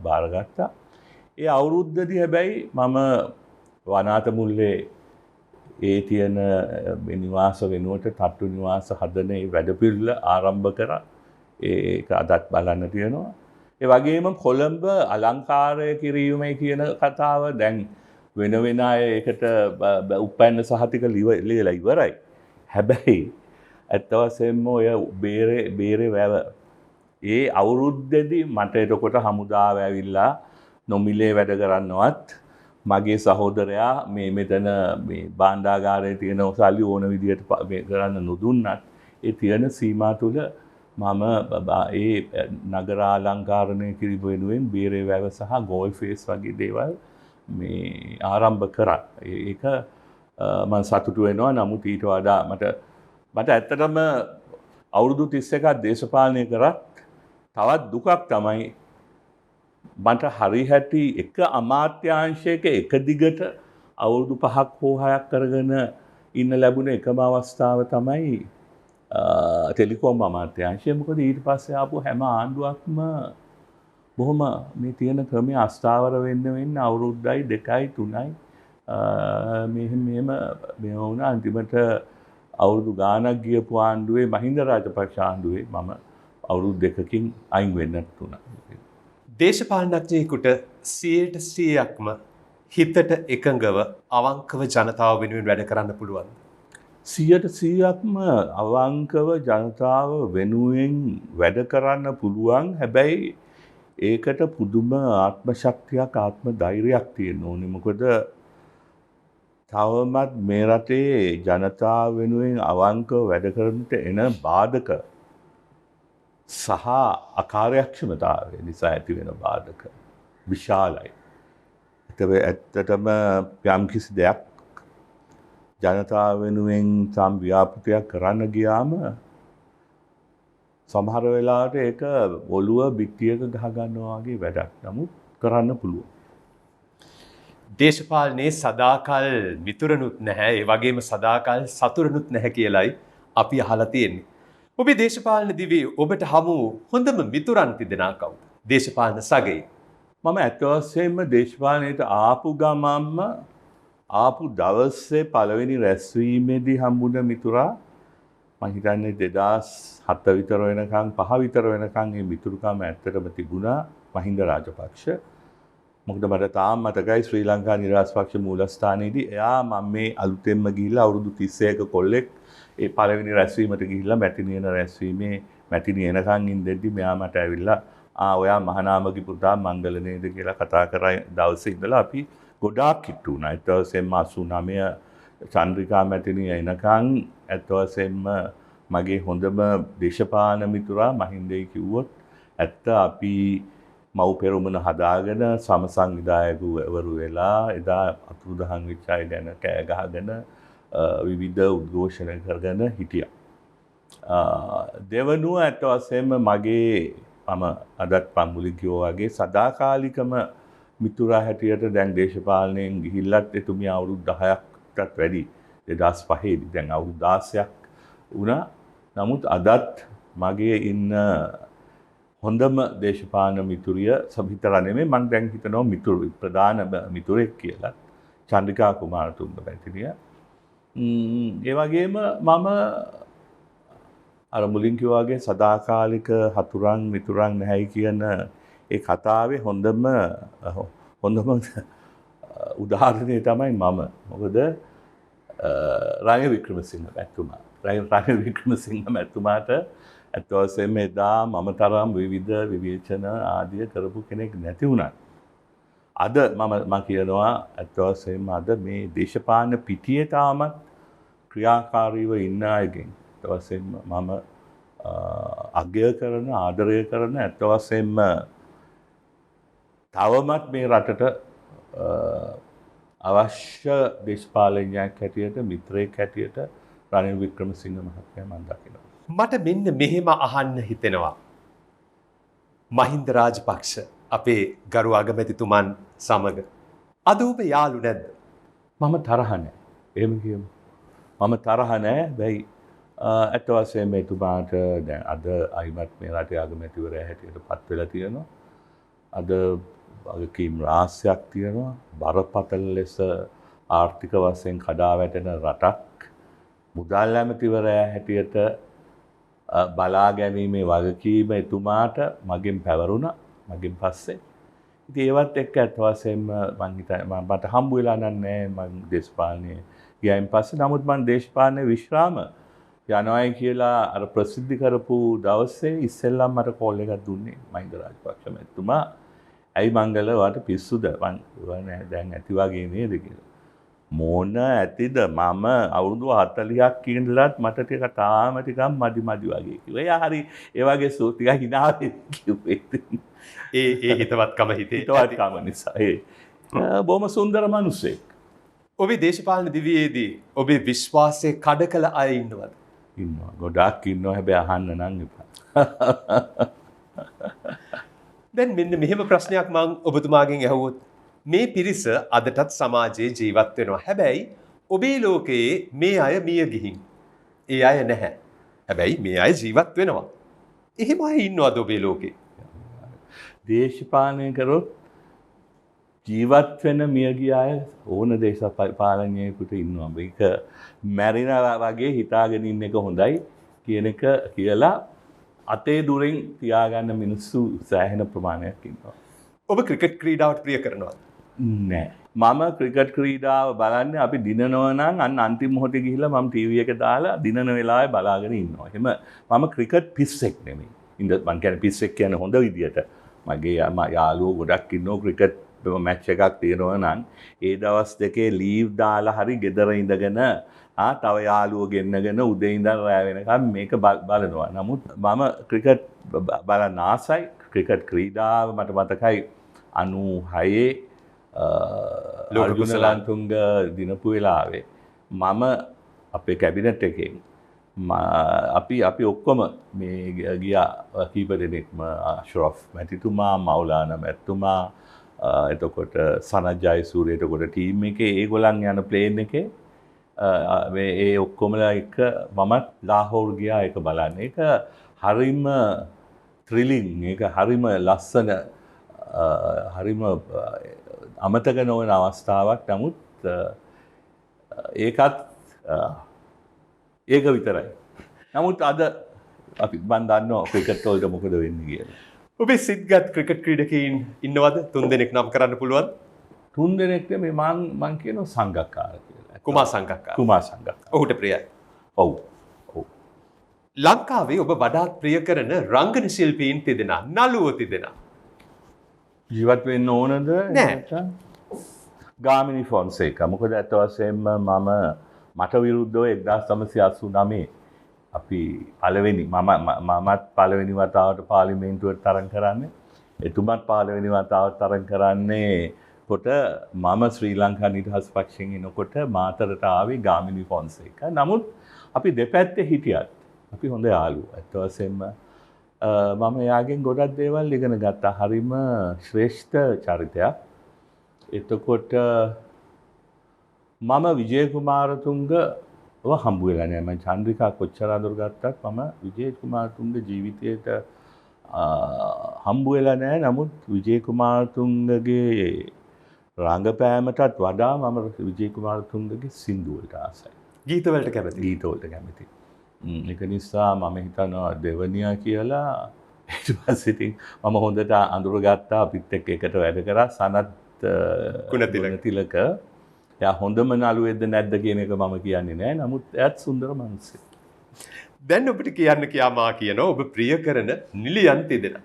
බාරගත්තා. ඒ අවුරුද්දදී හැබැයි මම වනාත මුල්ලේ ඒ තියෙන නිවාස වෙනුවට තට්ටු නිවාස හදන ඒ වැඩපිළිවෙල ආරම්භ කරා. ඒක අදත් බලන්න තියෙනවා. ඒ වගේම කොළඹ අලංකාරය කිරීමේ කියන කතාව දැන් වෙන වෙන අය ඒකට උපැන්න සහතික ලියලා ඉවරයි. හැබැයි ඇත්ත වශයෙන්ම ඔය බේරේ වැව ඒ අවුරුද්දේදී මට එතකොට හමුදාව ඇවිල්ලා නොමිලේ වැඩ කරන්නවත් මගේ සහෝදරයා මේ මෙතන මේ භාණ්ඩාගාරයේ තියෙන සල්ලි ඕන විදියට කරන්න නොදුන්නත් ඒ තියෙන සීමා තුල මම ඒ නගරාලංකාරණය කිරීම වෙනුවෙන් බේරේ වැව සහ ගෝල් ෆේස් වගේ දේවල් මේ ආරම්භ කරා. ඒක මම සතුටු වෙනවා. නමුත් ඊට වඩා මට ඇත්තටම අවුරුදු 31ක් දේශපාලනය කරත් තවත් දුකක් තමයි මට හරි හැටි එක අමාත්‍යාංශයක එක දිගට අවුරුදු 5ක් හෝ 6ක් කරගෙන ඉන්න ලැබුණ එකම අවස්ථාව තමයි ටෙලිකොම් අමාත්‍යාංශය. මොකද ඊට පස්සේ ආපු හැම ආණ්ඩුවක්ම බොහොම මේ තියෙන ක්‍රමයේ අස්ථාවර වෙන්න අවුරුද්දයි 2යි 3යි මෙහෙම මේ වුණා. අන්තිමට අවුරුදු ගාණක් ගියපු ආණ්ඩුවේ මහින්ද රාජපක්ෂ ආණ්ඩුවේ මම අවුරුදු 2කින් අයින් වෙන්නත් උනා. දේශපාලනඥයෙකුට 100%ක්ම හිතට එකඟව අවංකව ජනතාව වෙනුවෙන් වැඩ කරන්න පුළුවන්. 100%ක්ම අවංකව ජනතාව වෙනුවෙන් වැඩ කරන්න පුළුවන්. හැබැයි ඒකට පුදුම ආත්ම ශක්තියක් ආත්ම ධෛර්යයක් තියෙන්න ඕනේ. මොකද තවමත් මේ රටේ ජනතාව වෙනුවෙන් අවංකව වැඩ කරන්නට එන බාධක සහ අකාර්යක්ෂමතාවය නිසා ඇති වෙන බාධක විශාලයි. ඇත්තටම යම් කිසි දෙයක් ජනතාව වෙනුවෙන් සම් ව්‍යාපෘතියක් කරන්න ගියාම සමහර වෙලාවට ඒක ඔළුව බිත්තියක ගහ ගන්නවා වගේ වැඩක්. නමුත් කරන්න පුළුවන්. දේශපාලනයේ සදාකල් මිතුරනුත් නැහැ, ඒ වගේම සදාකල් සතුරනුත් නැහැ කියලයි අපි අහලා තියෙන්නේ. ඔබේ දේශපාලන දිවියේ ඔබට හමු හොඳම මිතුරන් තිදෙනා කවුද? දේශපාලන සගයේ. මම ඇත්ත වශයෙන්ම දේශපාලනයට ආපු ගමන්ම ආපු දවසේ පළවෙනි රැස්වීමේදී හම්බුන මිතුරා මම හිතන්නේ 2007 විතර වෙනකන් 5 විතර වෙනකන් මේ මිතුරුකම ඇත්තටම තිබුණා මහින්ද රාජපක්ෂ. මොකද මට තාම මතකයි ශ්‍රී ලංකා නිදහස් පක්ෂ මූලස්ථානයේදී එයා මම මේ අලුතෙන්ම ගිහිල්ලා අවුරුදු 31ක කොල්ලෙක් ඒ පළවෙනි රැස්වීමට ගිහිල්ලා මැතිනියන රැස්වීමේ මැතිනිය එනකන් ඉඳෙද්දි මෙයා මට ඇවිල්ලා ඔයා මහානාමගේ පුතා මංගල නේද කියලා කතා කරා. දවසේ ඉඳලා අපි ගොඩාක් කිට්ටු වුණා. ඒත් වශයෙන්ම 89 චන්ද්‍රිකා මැතිනිය එනකන් ඇත්ත වශයෙන්ම මගේ හොඳම දේශපාලන මිතුරා මහින්දයි කිව්වොත් ඇත්ත අපි මව් පෙරමුණ හදාගෙන සමසංවිධායකවරු වෙලා එදා අතුරුදහන් වෙච්ච අය ගැන කෑ ගහගෙන විවිධ උද්ඝෝෂණ කරගෙන හිටියා. දෙවනුව ඇත්ත වශයෙන්ම මගේ මම අදත් පම්බුලි කිව්වා වගේ සදාකාලිකම මිතුරා හැටියට දැන් දේශපාලනයෙන් ගිහිල්ලත් එතුමිය අවුරුදු 10ක්ටත් වැඩි 2005 දී දැන් අවුරුදු 16ක් වුණා. නමුත් අදත් මගේ ඉන්න හොඳම දේශපාලන මිතුරිය සබිතර නෙමෙයි මම දැන් හිතනවා මිතුරු ප්‍රධාන මිතුරෙක් කියලා චන්ද්‍රිකා කුමාරතුංග මැතිණිය. ඒ වගේම මම අර මුලින් කිව්වා වගේ සදාකාලික හතුරන් මිතුරන් නැහැයි කියන ඒ කතාවේ හොඳම උදාහරණය තමයි මම. මොකද රනිල් වික්‍රමසිංහ මැතිතුමා. රනිල් වික්‍රමසිංහ මැතිතුමාට ඇත්ත වශයෙන්ම එදා මම තරම් විවිධ විවේචන ආදිය කරපු කෙනෙක් නැති වුණත් අද මම කියනවා ඇත්ත වශයෙන්ම අද මේ දේශපාලන පිටියේ තාමත් ක්‍රියාකාරීව ඉන්න අයගෙන් ඇත්ත වශයෙන්ම මම අගය කරන ආදරය කරන ඇත්ත වශයෙන්ම තවමත් මේ රටට අවශ්‍ය දේශපාලනඥයෙක් හැටියට මිත්‍රයෙක් හැටියට රනිල් වික්‍රමසිංහ මහත්මයා මම දකිනවා. මට මෙන්න මෙහෙම අහන්න හිතෙනවා. මහින්ද රාජපක්ෂ අපේ ගරු අගමැතිතුමන් සමග අද ඔබ යාළු නැද්ද? මම තරහ නැහැ. එහෙම කියමු. මම තරහ නැහැ. බැයි ඇත්ත වශයෙන්ම එතුමාට දැන් අද අයිමත් මේ රටේ අගමැතිවරයා හැටියට පත් වෙලා තියෙනවා. අද වගකීම් රාශියක් තියෙනවා. බරපතල ලෙස ආර්ථික වශයෙන් කඩා වැටෙන රටක් මුදල් ඇමතිවරයා හැටියට බලා ගැනීමේ වගකීම එතුමාට මගෙන් පැවරුණා. මගෙන් පස්සේ ඉතින් ඒවත් එක්ක ඇත්ත වශයෙන්ම මම හිතන්නේ මට හම්බ වෙලා නැහැ මම දේශපාලනයේ ගියයින් පස්සේ. නමුත් මම දේශපාලනයේ විශ්‍රාම යනවායි කියලා අර ප්‍රසිද්ධ කරපු දවසේ ඉස්සෙල්ලම මට කෝල් එකක් දුන්නේ මහින්ද රාජපක්ෂ මැතිතුමා. ඇයි මංගල වාට පිස්සුද? මං දැන් ඇති වගේ නේද කියලා. මොන ඇතිද මම අවුරුදු 40ක් ඉඳලත් මට ටික තාම ටිකක් මදි වගේ කිව්වා. එයා හරි ඒ වගේ ටිකක් හිනාවේ කිව්වේ. ඒ හිතවත්කම හිතවත්කම නිසා. බොහොම සුන්දර මිනිසෙක්. ඔබේ දේශපාලන දිවියේදී ඔබේ විශ්වාසය කඩ කළ අය ඉන්නවද? ඉන්නවා. ගොඩාක් ඉන්නවා. හැබැයි අහන්න නම් එපා. දැන් මෙන්න මෙහෙම ප්‍රශ්නයක් මම ඔබතුමාගෙන් අහුවොත් මේ පිරිස අදටත් සමාජයේ ජීවත් වෙනවා. හැබැයි ඔබේ ලෝකයේ මේ අය මිය ගිහින්. ඒ අය නැහැ. හැබැයි මේ අය ජීවත් වෙනවා. එහෙම අය ඉන්නවද ඔබේ ලෝකේ? දේශපාලනය කරොත් ජීවත් වෙන මිය ගිය අය ඕන දේශපාලනයකට ඉන්නවා. මේක මැරිනා වගේ හිතාගෙන ඉන්න එක හොඳයි කියන එක කියලා අතේ දුරින් තියාගන්න මිනිස්සු සෑහෙන ප්‍රමාණයක් ඉන්නවා. ඔබ ක්‍රිකට් ක්‍රීඩාවට ප්‍රිය කරනවද? නෑ. මම ක්‍රිකට් ක්‍රීඩාව බලන්නේ අපි දිනනවා නම් අන්න අන්තිම මොහොතේ ගිහිල්ලා මම ටීවී එක දාලා දිනන වෙලාවේ බලාගෙන ඉන්නවා. එහෙම මම ක්‍රිකට් පිස්සෙක් නෙමෙයි. මම කියන්නේ පිස්සෙක් කියන්නේ හොඳ විදියට. මගේ යාළුවෝ ගොඩක් ඉන්නවා ක්‍රිකට් මැච් එකක් තියෙනවා නම් ඒ දවස් දෙකේ ලීව් දාලා හරි ගෙදර ඉඳගෙන තව යාළුවෝ ගෙන්නගෙන උදේ ඉඳන් රැ වෙනකම් මේක බලනවා. නමුත් මම ක්‍රිකට් බලන්න ආසයි. ක්‍රිකට් ක්‍රීඩාව මට මතකයි 96 ලෝකුසලන්තුංග දිනපු වෙලාවේ මම අපේ කැබිනට් එකෙන් අපි ඔක්කොම මේ ගියා කීප දෙනෙක්ම අෂරෆ් මැතිතුමා මෞලානා මැතිතුමා එතකොට සනත් ජයසූරිය එතකොට ටීම් එකේ ඒගොල්ලන් යන ප්ලේන් එකේ ඒ ඔක්කොමලා එක මමත් ලාහෝර් ගියා ඒක බලන්න. ඒක හරිම ත්‍රිලින් ඒක හරිම ලස්සන හරිම අමතක නොවන අවස්ථාවක්. නමුත් ඒකත් ඒක විතරයි. නමුත් අද අපි මන් දන්නවා ක්‍රිකට් වලට මොකද වෙන්නේ කියලා. ඔබේ සිත්ගත් ක්‍රිකට් ක්‍රීඩකයින් ඉන්නවද? 3 දෙනෙක් නම් කරන්න පුළුවන්? 3 දෙනෙක් නෙමෙයි මං කියනවා සංගක්කාර කියලා. කුමාර් සංගක්කාර. කුමාර් සංගක්කාර. ඔහුට ප්‍රියයි. ඔව්. ලංකාවේ ඔබ වඩාත් ප්‍රිය කරන රංගන ශිල්පීන් තිදෙනා, නළුවෝ තිදෙනා. ජීවත් වෙන්න ඕනද? නෑ. ගාමිණී ෆොන්සේකා. මොකද ඇත්ත වශයෙන්ම මට විරුද්ධව 1989 අපි පළවෙනි මමත් පළවෙනි වතාවට පාර්ලිමේන්තුවට තරඟ කරන්නේ. එතුමත් පළවෙනි වතාවට තරඟ කරන්නේ කොට මම ශ්‍රී ලංකා නිදහස් පක්ෂයෙන් එනකොට මාතරට ආවේ ගාමිණී ෆොන්සේකා. නමුත් අපි දෙපැත්තේ හිටියත් අපි හොඳ යාළුවෝ. ඇත්ත වශයෙන්ම මම එයාගෙන් ගොඩක් දේවල් ඉගෙන ගත්තා. හරිම ශ්‍රේෂ්ඨ චරිතයක්. එතකොට මම විජය කුමාරතුංගව හම්බ වෙලා නෑ. මම චන්ද්‍රිකා කොච්චර අඳුර ගත්තත් මම විජය කුමාරතුංග ජීවිතේට හම්බ වෙලා නෑ. නමුත් විජය කුමාරතුංගගේ රංගපෑමටත් වඩා මම විජය කුමාරතුංගගේ සින්දු වලට ආසයි. ගීත වලට කැමති. ගීත වලට කැමති. ඒක නිසා මම හිතනවා දෙවනියා කියලා. ඊට පස්සේ ඉතින් මම හොඳට අඳුරගත්තා. අපිත් එක්ක එකට වැඩ කරා සනත් ගුණතිලක. එයා හොඳම නළුවෙක්ද නැද්ද කියන එක මම කියන්නේ නෑ. නමුත් එයාත් සුන්දර මිනිස්සෙක්. දැන් ඔබට කියන්න කියා මා කියනවා ඔබ ප්‍රිය කරන නිලියන් තිදෙනා.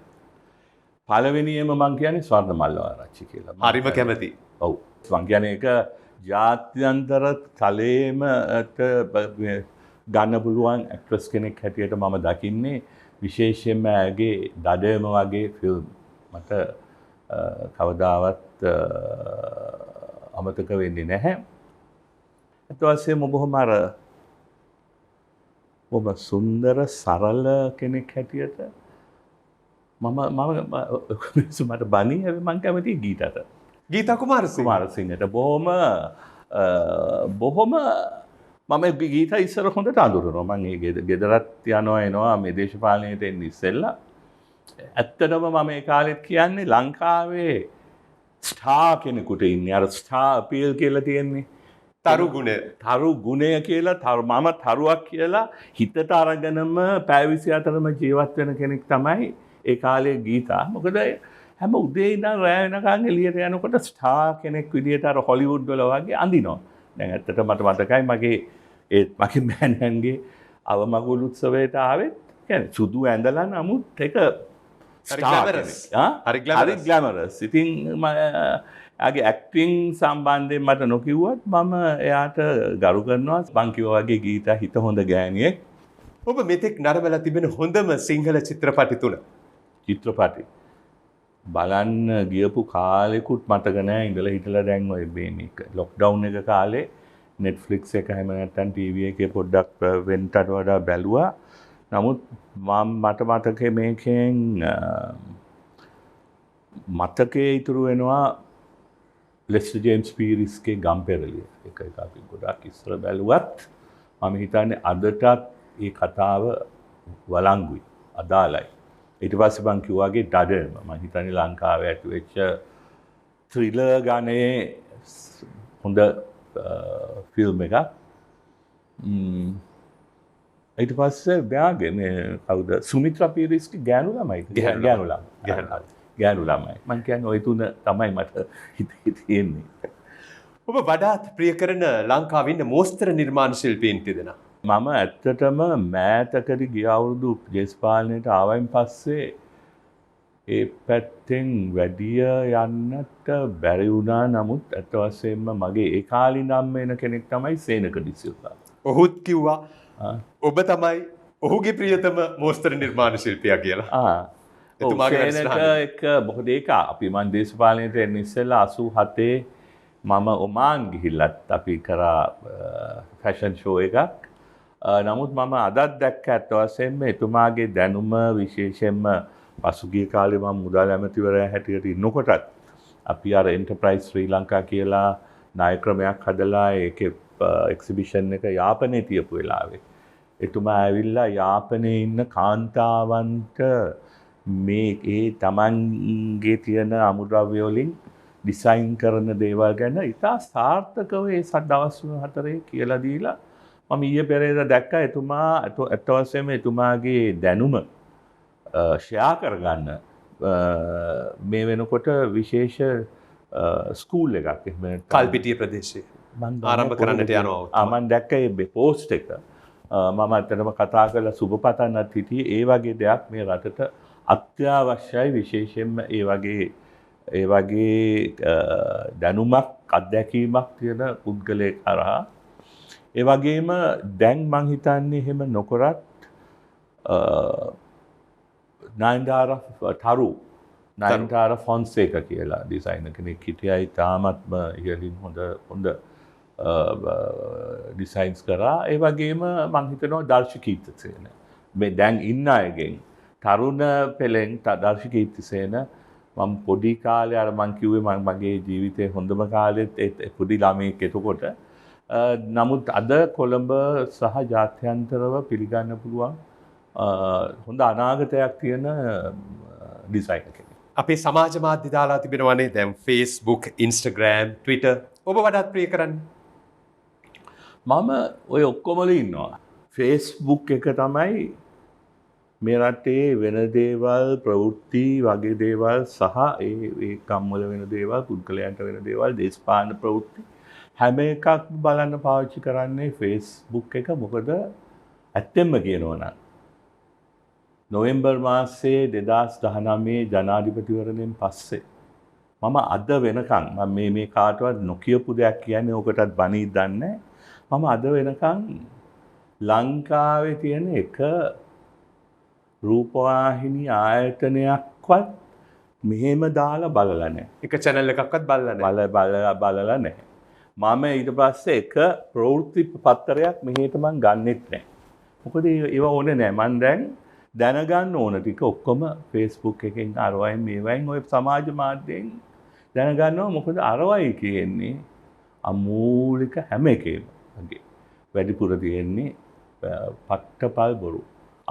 පළවෙනියම මං කියන්නේ ස්වර්ණමල්ල ආරච්චි කියලා. හරිම කැමති. ඔව්. මං කියන්නේ ඒක ජාත්‍යන්තර තලයේම ගන්න පුළුවන් ඇක්ට්‍රස් කෙනෙක් හැටියට මම දකින්නේ. විශේෂයෙන්ම ඇගේ දඩයම වගේ ෆිල්ම් මට කවදාවත් අමතක වෙන්නේ නැහැ. ඒත් වශයෙන්ම බොහොම ඔබ සුන්දර සරල කෙනෙක් හැටියට මට බනි හැබැයි මං කැමති ගීතට. ගීතා කුමාරසිංහට බොහොම මම ගීත ඉස්සර හොඳට අඳුරනවා. මම ඒ ගෙදරත් යනවා එනවා මේ දේශපාලනයට එන්න ඉස්සෙල්ලා. ඇත්තටම මම ඒ කාලෙත් කියන්නේ ලංකාවේ ස්ටාර් කෙනෙකුට ඉන්නේ. අර ස්ටාර් අපීල් කියලා තියෙන්නේ. තරු ගුණය කියලා මම තරුවක් කියලා හිතට අරගෙනම පැය 24ම ජීවත් වෙන කෙනෙක් තමයි ඒ කාලේ ගීතා. මොකද හැම උදේ ඉඳන් රෑ වෙනකන් එළියට යනකොට ස්ටාර් කෙනෙක් විදියට අර හොලිවුඩ් වල වගේ අඳිනවා. දැන් ඇත්තට මට මතකයි මගේ මෑණියන්ගේ අවමගුල් උත්සවයට ආවෙත් කියන්නේ සුදු ඇඳලා නමුත් ඒක හරි ග්ලැමරස්. ඉතින් යාගේ ඇක්ටිං සම්බන්ධයෙන් මට නොකිව්වත් මම එයාට ගරු කරනවා. මං කිව්වා වගේ ගීතා හිත හොඳ ගෑණියෙක්. ඔබ මෙතෙක් නරඹලා තිබෙන හොඳම සිංහල චිත්‍රපටි තුන. චිත්‍රපටි බලන්න ගියපු කාලෙකුත් මතක නෑ. ඉඳලා හිටලා දැන් ඔය මේක ලොක්ඩවුන් එක කාලේ Netflix එක හැම නැත්තම් TV එකේ පොඩ්ඩක් වෙන්ටට වඩා බැලුවා. නමුත් මට මතකේ මේකෙන් මතකයේ ඉතුරු වෙනවා ලෙස්ටර් ජේම්ස් පීරිස්ගේ ගම්පෙරළිය. ඒක අපි ගොඩක් ඉස්සර බැලුවත් මම හිතන්නේ අදටත් මේ කතාව වළංගුයි, අදාළයි. ඊට පස්සේ මං කිව්වාගේ ඩඩම මම හිතන්නේ ලංකාවේ ඇති වෙච්ච ත්‍රිලර් ගණයේ හොඳ ෆිල්ම් එකක්. ඊට පස්සේ බෑගේ මේ කවුද සුමිත්‍රා පීරිස්ගේ ගෑනු ළමයි. ගෑනු ළමයි. මං කියන්නේ ওই තුන තමයි මට හිතේ තියෙන්නේ. ඔබ වඩාත් ප්‍රිය කරන ලංකාවේ ඉන්න මෝස්තර නිර්මාණ ශිල්පීන් තිදෙනා. මම ඇත්තටම මෑතකදී ගිය අවුරුදු දේශපාලනයට ආවයින් පස්සේ ඒ පැත්තෙන් වැඩිය යන්නට බැරි වුණා. නමුත් ඇත්ත වශයෙන්ම මගේ ඒ කාලේ නම් වෙන කෙනෙක් තමයි සේනක ඩිසිල්වා. ඔහුත් කිව්වා ඔබ තමයි ඔහුගේ ප්‍රියතම මෝස්තර නිර්මාණ ශිල්පියා කියලා. සේනක එක බොහෝ දෙයක අපි මන් දේශපාලනයට එන්න ඉස්සෙල්ලා 87 මම ඔමාන් ගිහිල්ලත් අපි කරා ෆැෂන් ෂෝ එකක්. නමුත් මම අදත් දැක්ක ඇත්ත වශයෙන්ම එතුමාගේ දැනුම විශේෂයෙන්ම පසුගිය කාලේ මම මුදල් ඇමතිවරයා හැටියට ඉන්නකොටත් අපි අර එන්ටර්ප්‍රයිස් ශ්‍රී ලංකා කියලා ණය ක්‍රමයක් හදලා ඒකේ එක්සිබිෂන් එක යාපනයේ තියපු වෙලාවේ එතුමා ඇවිල්ලා යාපනයේ ඉන්න කාන්තාවන්ට මේ ඒ තමන්ගේ තියෙන අමුද්‍රව්‍ය වලින් ඩිසයින් කරන දේවල් ගැන ඉතා සාර්ථකව ඒ දවස් 4 කියලා දීලා මම ඊයේ පෙරේදා දැක්කා එතුමා ඇත්ත වශයෙන්ම එතුමාගේ දැනුම ෂෙයා කරගන්න මේ වෙනකොට විශේෂ ස්කූල් එකක් එහෙම කල්පිටිය ප්‍රදේශයේ ආරම්භ කරන්නට යනවා. මම දැක්ක ඒ පෝස්ට් එක මම අතනම කතා කරලා සුබ පතන්නත් හිටියේ ඒ වගේ දෙයක් මේ රටට අත්‍යවශ්‍යයි. විශේෂයෙන්ම ඒ වගේ දැනුමක් අත්දැකීමක් තියෙන පුද්ගලයෙක් කරා. ඒ වගේම දැන් මං හිතන්නේ එහෙම නොකරත් නයන්දාර නයන්තාර ෆොන්සේක කියලා ඩිසයිනර් කෙනෙක් හිටියා. ඉතාමත්ම ඉහළින් හොඳ ඩිසයින්ස් කරා. ඒ වගේම මං හිතනවා දර්ශ කීර්තිසේන මේ දැන් ඉන්න අයගෙන් තරුණ පෙළෙන් දර්ශ කීර්තිසේන මම පොඩි කාලේ අර මං කිව්වේ මගේ ජීවිතේ හොඳම කාලෙත් පොඩි ළමයෙක් එතකොට. නමුත් අද කොළඹ සහ ජාත්‍යන්තරව පිළිගන්න පුළුවන් හොඳ අනාගතයක් තියෙන ඩිසයිනර් කෙනෙක්. අපේ සමාජ මාධ්‍ය දාලා තිබෙනවනේ දැන් Facebook, Instagram, Twitter. ඔබ වඩාත් ප්‍රිය කරන්නේ? මම ඔය ඔක්කොමල ඉන්නවා. Facebook එක තමයි මේ රටේ වෙන දේවල් ප්‍රවෘත්ති වගේ දේවල් සහ ඒ කම්වල වෙන දේවල් පුද්ගලයන්ට වෙන දේවල් දේශපාලන ප්‍රවෘත්ති හැම එකක් බලන්න පාවිච්චි කරන්නේ Facebook එක. මොකද ඇත්තෙන්ම කියනවා නම් නොවැම්බර් මාසයේ 2019 ජනාධිපතිවරණයෙන් පස්සේ මම අද වෙනකන් මම මේ කාටවත් නොකියපු දෙයක් කියන්නේ ඕකටත් බණී දන්නේ. මම අද වෙනකන් ලංකාවේ තියෙන එක රූපවාහිනී ආයතනයක්වත් මෙහෙම දාලා බලලා නැහැ. එක channel එකක්වත් බලලා නැහැ. බලලා නැහැ. මම ඊට පස්සේ එක ප්‍රවෘත්ති පත්තරයක් මෙහෙට මං ගන්නෙත් නැහැ. මොකද ඒව ඕනේ නැහැ. මං දැන් දැනගන්න ඕන ටික ඔක්කොම Facebook එකෙන් අරවයින් මේවයින් ඔය සමාජ මාධ්‍යයෙන් දැනගන්නවා. මොකද අරවයි කියන්නේ අමූලික හැම එකේම වගේ වැඩිපුර තියෙන්නේ පට්ටපල් බොරු.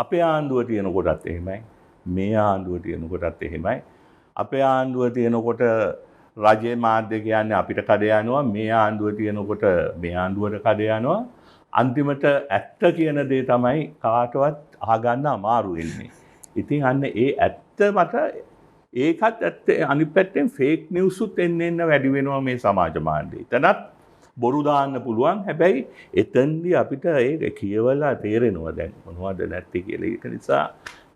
අපේ ආණ්ඩුව තියෙන කොටත් එහෙමයි. මේ ආණ්ඩුව තියෙන කොටත් එහෙමයි. අපේ ආණ්ඩුව තියෙනකොට රජයේ මාධ්‍ය කියන්නේ අපිට කඩ යනවා. මේ ආණ්ඩුව තියෙනකොට මේ ආණ්ඩුවට කඩ යනවා. අන්තිමට ඇත්ත කියන දේ තමයි කාටවත් අහගන්න අමාරු වෙන්නේ. ඉතින් අන්න ඒ ඇත්ත මත ඒකත් ඇත්ත අනිත් පැත්තෙන් ෆේක් නිවුස් උත් එන්න වැඩි වෙනවා මේ සමාජ මාධ්‍යයේ. එතනත් බොරු දාන්න පුළුවන්. හැබැයි එතෙන්දී අපිට ඒක කියවලා තේරෙනවා දැන් මොනවද නැත්තේ කියලා. ඒක නිසා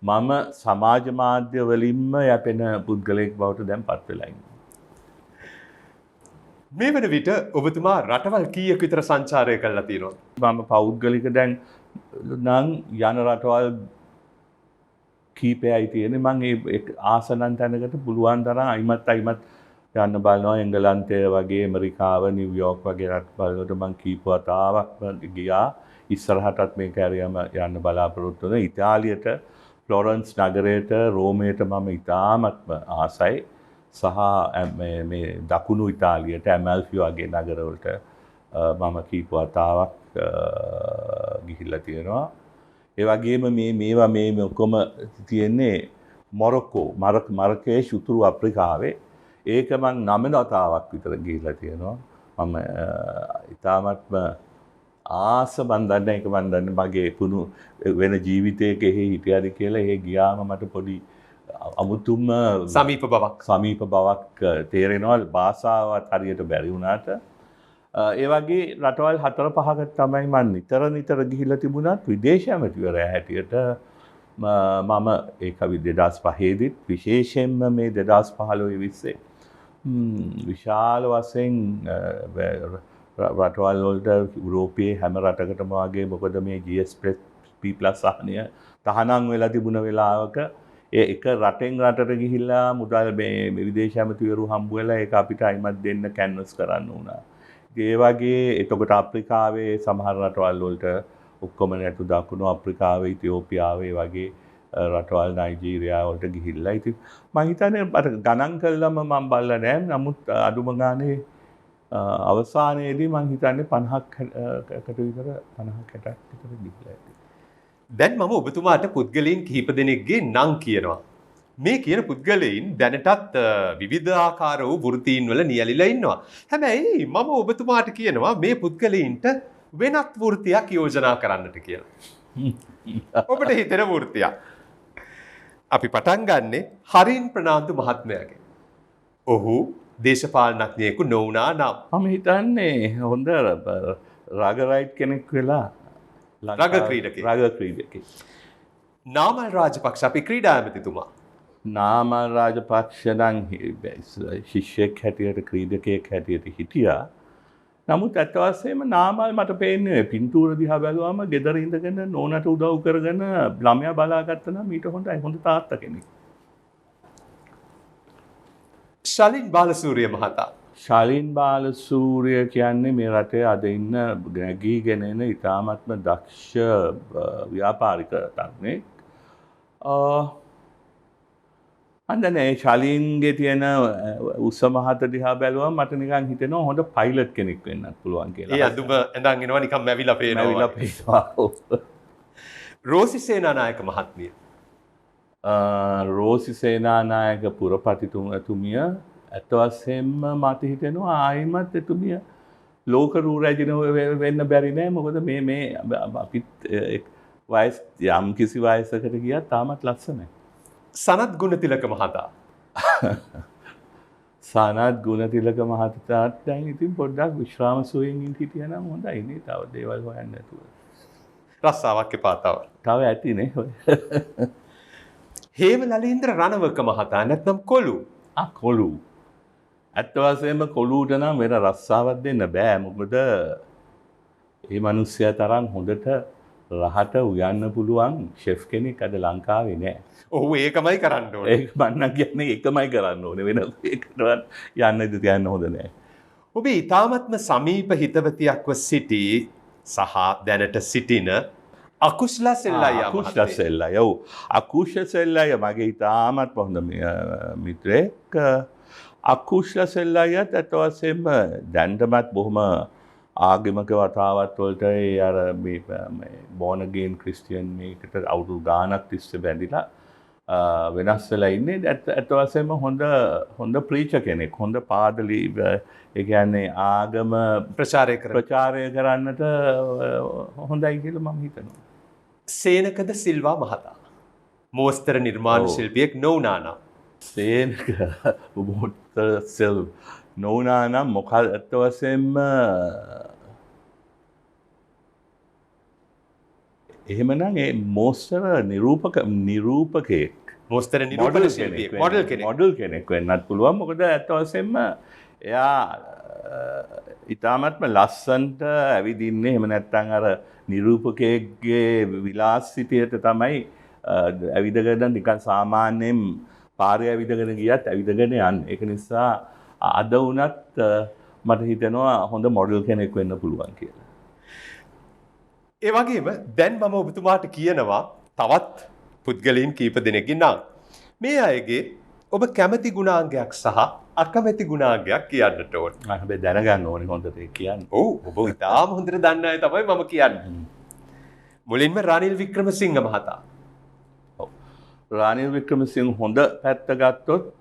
මම සමාජ මාධ්‍ය වලින්ම යැපෙන පුද්ගලයෙක් බවට දැන් පත් වෙලා ඉන්නවා. මේ වෙන විට ඔබතුමා රටවල් කීයක් විතර සංචාරය කළා තියෙනවද? මම පෞද්ගලික දැන් නම් යන රටවල් කීපයයි තියෙන්නේ. මම ඒ ආසනන් තැනකට පුළුවන් තරම් අයිමත් යන්න බලනවා. එංගලන්තය වගේ ඇමරිකාව නිව්යෝක් වගේ රටවල්වලට මම කීප වතාවක් ගියා. ඉස්සරහටත් මේක ඇරියම යන්න බලාපොරොත්තු වෙනවා. ඉතාලියට ෆ්ලොරන්ස් නගරයට රෝමයට මම ඉතාමත්ම ආසයි. සහ මේ දකුණු ඉතාලියට ඇමල්ෆි වගේ නගරවලට මම කීප වතාවක් ගිහිල්ලා තියෙනවා. ඒ වගේම මේවා මේ ඔක්කොම තියෙන්නේ මොරොක්කෝ මරකේෂ් උතුරු අප්‍රිකාවේ. ඒක මං 9 වතාවක් විතර ගිහිල්ලා තියෙනවා. මම ඉතාමත්ම ආස බන්දන්න එක බන්දන්න මගේ පුණු වෙන ජීවිතයක එහෙ හිටියද කියලා. එහෙ ගියාම මට පොඩි අමුතුම සමීප බවක් තේරෙනවා. භාෂාවත් හරියට බැරි වුණාට ඒ වගේ රටවල් 4-5කට තමයි මම නිතර ගිහිල්ලා තිබුණත් විදේශ ඇමතිවරයා හැටියට මම ඒක 2005 දිත් විශේෂයෙන්ම මේ 2015-20 විශාල වශයෙන් රටවල් වලට යුරෝපයේ හැම රටකටම වගේ මොකද මේ GSP+ සහනය තහනම් වෙලා තිබුණ වෙලාවක එක රටෙන් රටට ගිහිල්ලා මුදල් මේ විදේශ ඇමතිවරු හම්බ වෙලා ඒක අපිට අයිමත් දෙන්න කැන්වස් කරන්න වුණා. ඒ වගේ එතකොට අප්‍රිකාවේ සමහර රටවල් වලට ඔක්කොම නැතු දකුණු අප්‍රිකාවේ ඉතියෝපියාවේ වගේ රටවල් නයිජීරියා වලට ගිහිල්ලා. ඉතින් මම හිතන්නේ අර ගණන් කළාම මම බලලා නැහැ. නමුත් අඩුම ගානේ අවසානයේදී මම හිතන්නේ 50කට විතර 50-60ක් විතර ගිහිල්ලා ඇති. දැන් මම ඔබතුමාට පුද්ගලයන් කිහිප දෙනෙක්ගේ නම් කියනවා. මේ කියන පුද්ගලයන් දැනටත් විවිධාකාර වූ වෘත්තීන් වල නියැලිලා ඉන්නවා. හැබැයි මම ඔබතුමාට කියනවා මේ පුද්ගලයන්ට වෙනත් වෘත්තියක් යෝජනා කරන්නට කියලා. ඔබට හිතෙන වෘත්තියක්. අපි පටන් ගන්නෙ හරින් ප්‍රනාන්දු මහත්මයාගෙන්. ඔහු දේශපාලනඥයෙකු නොවුනා නම් මම හිතන්නේ හොඳ රගරයිට් කෙනෙක් වෙලා රග ක්‍රීඩකෙක්. නාමල් රාජපක්ෂ අපේ ක්‍රීඩා ඇමතිතුමා. නාමල් රාජපක්ෂ නම් ශිෂ්‍යෙක් හැටියට ක්‍රීඩකයෙක් හැටියට හිටියා. නමුත් ඇත්ත වශයෙන්ම නාමල් මට පේන්නේ පින්තූර දිහා බැලුවම ගෙදර ඉඳගෙන නෝනට උදව් කරගෙන ළමයා බලාගත්තා නම් ඊට හොඳයි හොඳ තාත්තා කෙනෙක්. ශලින් බාලසූරිය මහතා. ශලින් බාලසූරිය කියන්නේ මේ රටේ අද ඉන්න නැගීගෙන එන ඉතාමත්ම දක්ෂ ව්‍යාපාරික තරුණෙක්. අන්දනේ ශලින්ගේ තියෙන උස මහත දිහා බැලුවම මට නිකන් හිතෙනවා හොඳ පයිලට් කෙනෙක් වෙන්නත් පුළුවන් කියලා. ඒ අඳුම ඇඳන් එනවා නිකන් මැවිලා මැවිලා පේනවා. පේනවා. රෝසි සේනානායක මහත්මිය. රෝසි සේනානායක පුරපතිතුමිය ඇත්ත වශයෙන්ම මට හිතෙනවා ආයිමත් එතුමිය ලෝක රූ රැජින වෙන්න බැරි නෑ. මොකද මේ අපිත් වයස් යම් කිසි වයසකට ගියත් තාමත් ලස්සනයි. සනත් ගුණතිලක මහතා. සනත් ගුණතිලක මහතාත් දැන් ඉතින් පොඩ්ඩක් විශ්‍රාම සුවයෙන් හිටියනම් හොඳයි නේ. තව දේවල් හොයන්න නැතුව. රස්සාවක් එපා තව. තව ඇතිනේ. හේම ලලීන්ද්‍ර රණවක මහතා නැත්නම් කොළු. කොළු. ඇත්ත වශයෙන්ම කොළූට නම් වෙන රස්සාවක් දෙන්න බෑ. මොකද මේ මිනිස්සයා තරම් හොඳට රහට උයන්න පුළුවන් ෂෙෆ් කෙනෙක් අද ලංකාවේ නෑ. ඔහු ඒකමයි කරන්න ඕනේ. ඒක මන්නම් කියන්නේ ඒකමයි කරන්න ඕනේ. වෙන එකටවත් යන්නද තියන්න හොඳ නෑ. ඔබ ඊ타මත්ම සමීප හිතවතියක්ව සිටි සහ දැනට සිටින අකුෂ්ලා සෙල්ලයියා අකුෂ්ලා සෙල්ලයි. ඔව්. අකුෂ්ලා සෙල්ලයි මගේ ඊ타මත්ම හොඳ මිත්‍රෙක්. අකුෂ්ලා සෙල්ලයියත් අත වශයෙන්ම දැන්ටමත් බොහොම ආගමික වතාවත් වලට ඒ අර මේ බෝන් අගේන් ක්‍රිස්තියන් මේකට අවුරුදු ගාණක් තිස්සේ බැඳිලා වෙනස් වෙලා ඉන්නේ. ඇත්ත වශයෙන්ම හොඳ ප්‍රීචර් කෙනෙක්. හොඳ පාදලි ඒ කියන්නේ ආගම ප්‍රචාරය කරන්නට හොඳයි කියලා මම හිතනවා. සේනකද සිල්වා මහතා. මෝස්තර නිර්මාණ ශිල්පියෙක් නොවුනානම්. සේනක මෝස්තර සිල් නොවුනානම් මොකද ඇත්ත වශයෙන්ම එහෙමනම් ඒ මෝස්තර නිරූපකයෙක්. මෝස්තර නිරූපක ශිල්පියෙක්. මොඩල් කෙනෙක් වෙන්නත් පුළුවන්. මොකද ඇත්ත වශයෙන්ම එයා ඉතාමත්ම ලස්සන්ට ඇවිදින්නේ. එහෙම නැත්නම් අර නිරූපකයෙක්ගේ විලාසිතයට තමයි ඇවිදගෙන නිකන් සාමාන්‍යයෙන් පාරේ ඇවිදගෙන ගියත් ඇවිදගෙන යන්නේ. ඒක නිසා අද වුණත් මට හිතෙනවා හොඳ මොඩල් කෙනෙක් වෙන්න පුළුවන් කියලා. ඒ වගේම දැන් මම ඔබතුමාට කියනවා තවත් පුද්ගලයන් කීප දෙනෙක්ගේ නම්. මේ අයගේ ඔබ කැමති ගුණාංගයක් සහ අකමැති ගුණාංගයක් කියන්නට ඕන. හැබැයි දැනගන්න ඕනේ හොඳට ඒක කියන්න. ඔව් ඔබ ඉතාම හොඳට දන්න අය තමයි මම කියන්නේ. මුලින්ම රනිල් වික්‍රමසිංහ මහතා. ඔව්. රනිල් වික්‍රමසිංහ හොඳ පැත්ත ගත්තොත්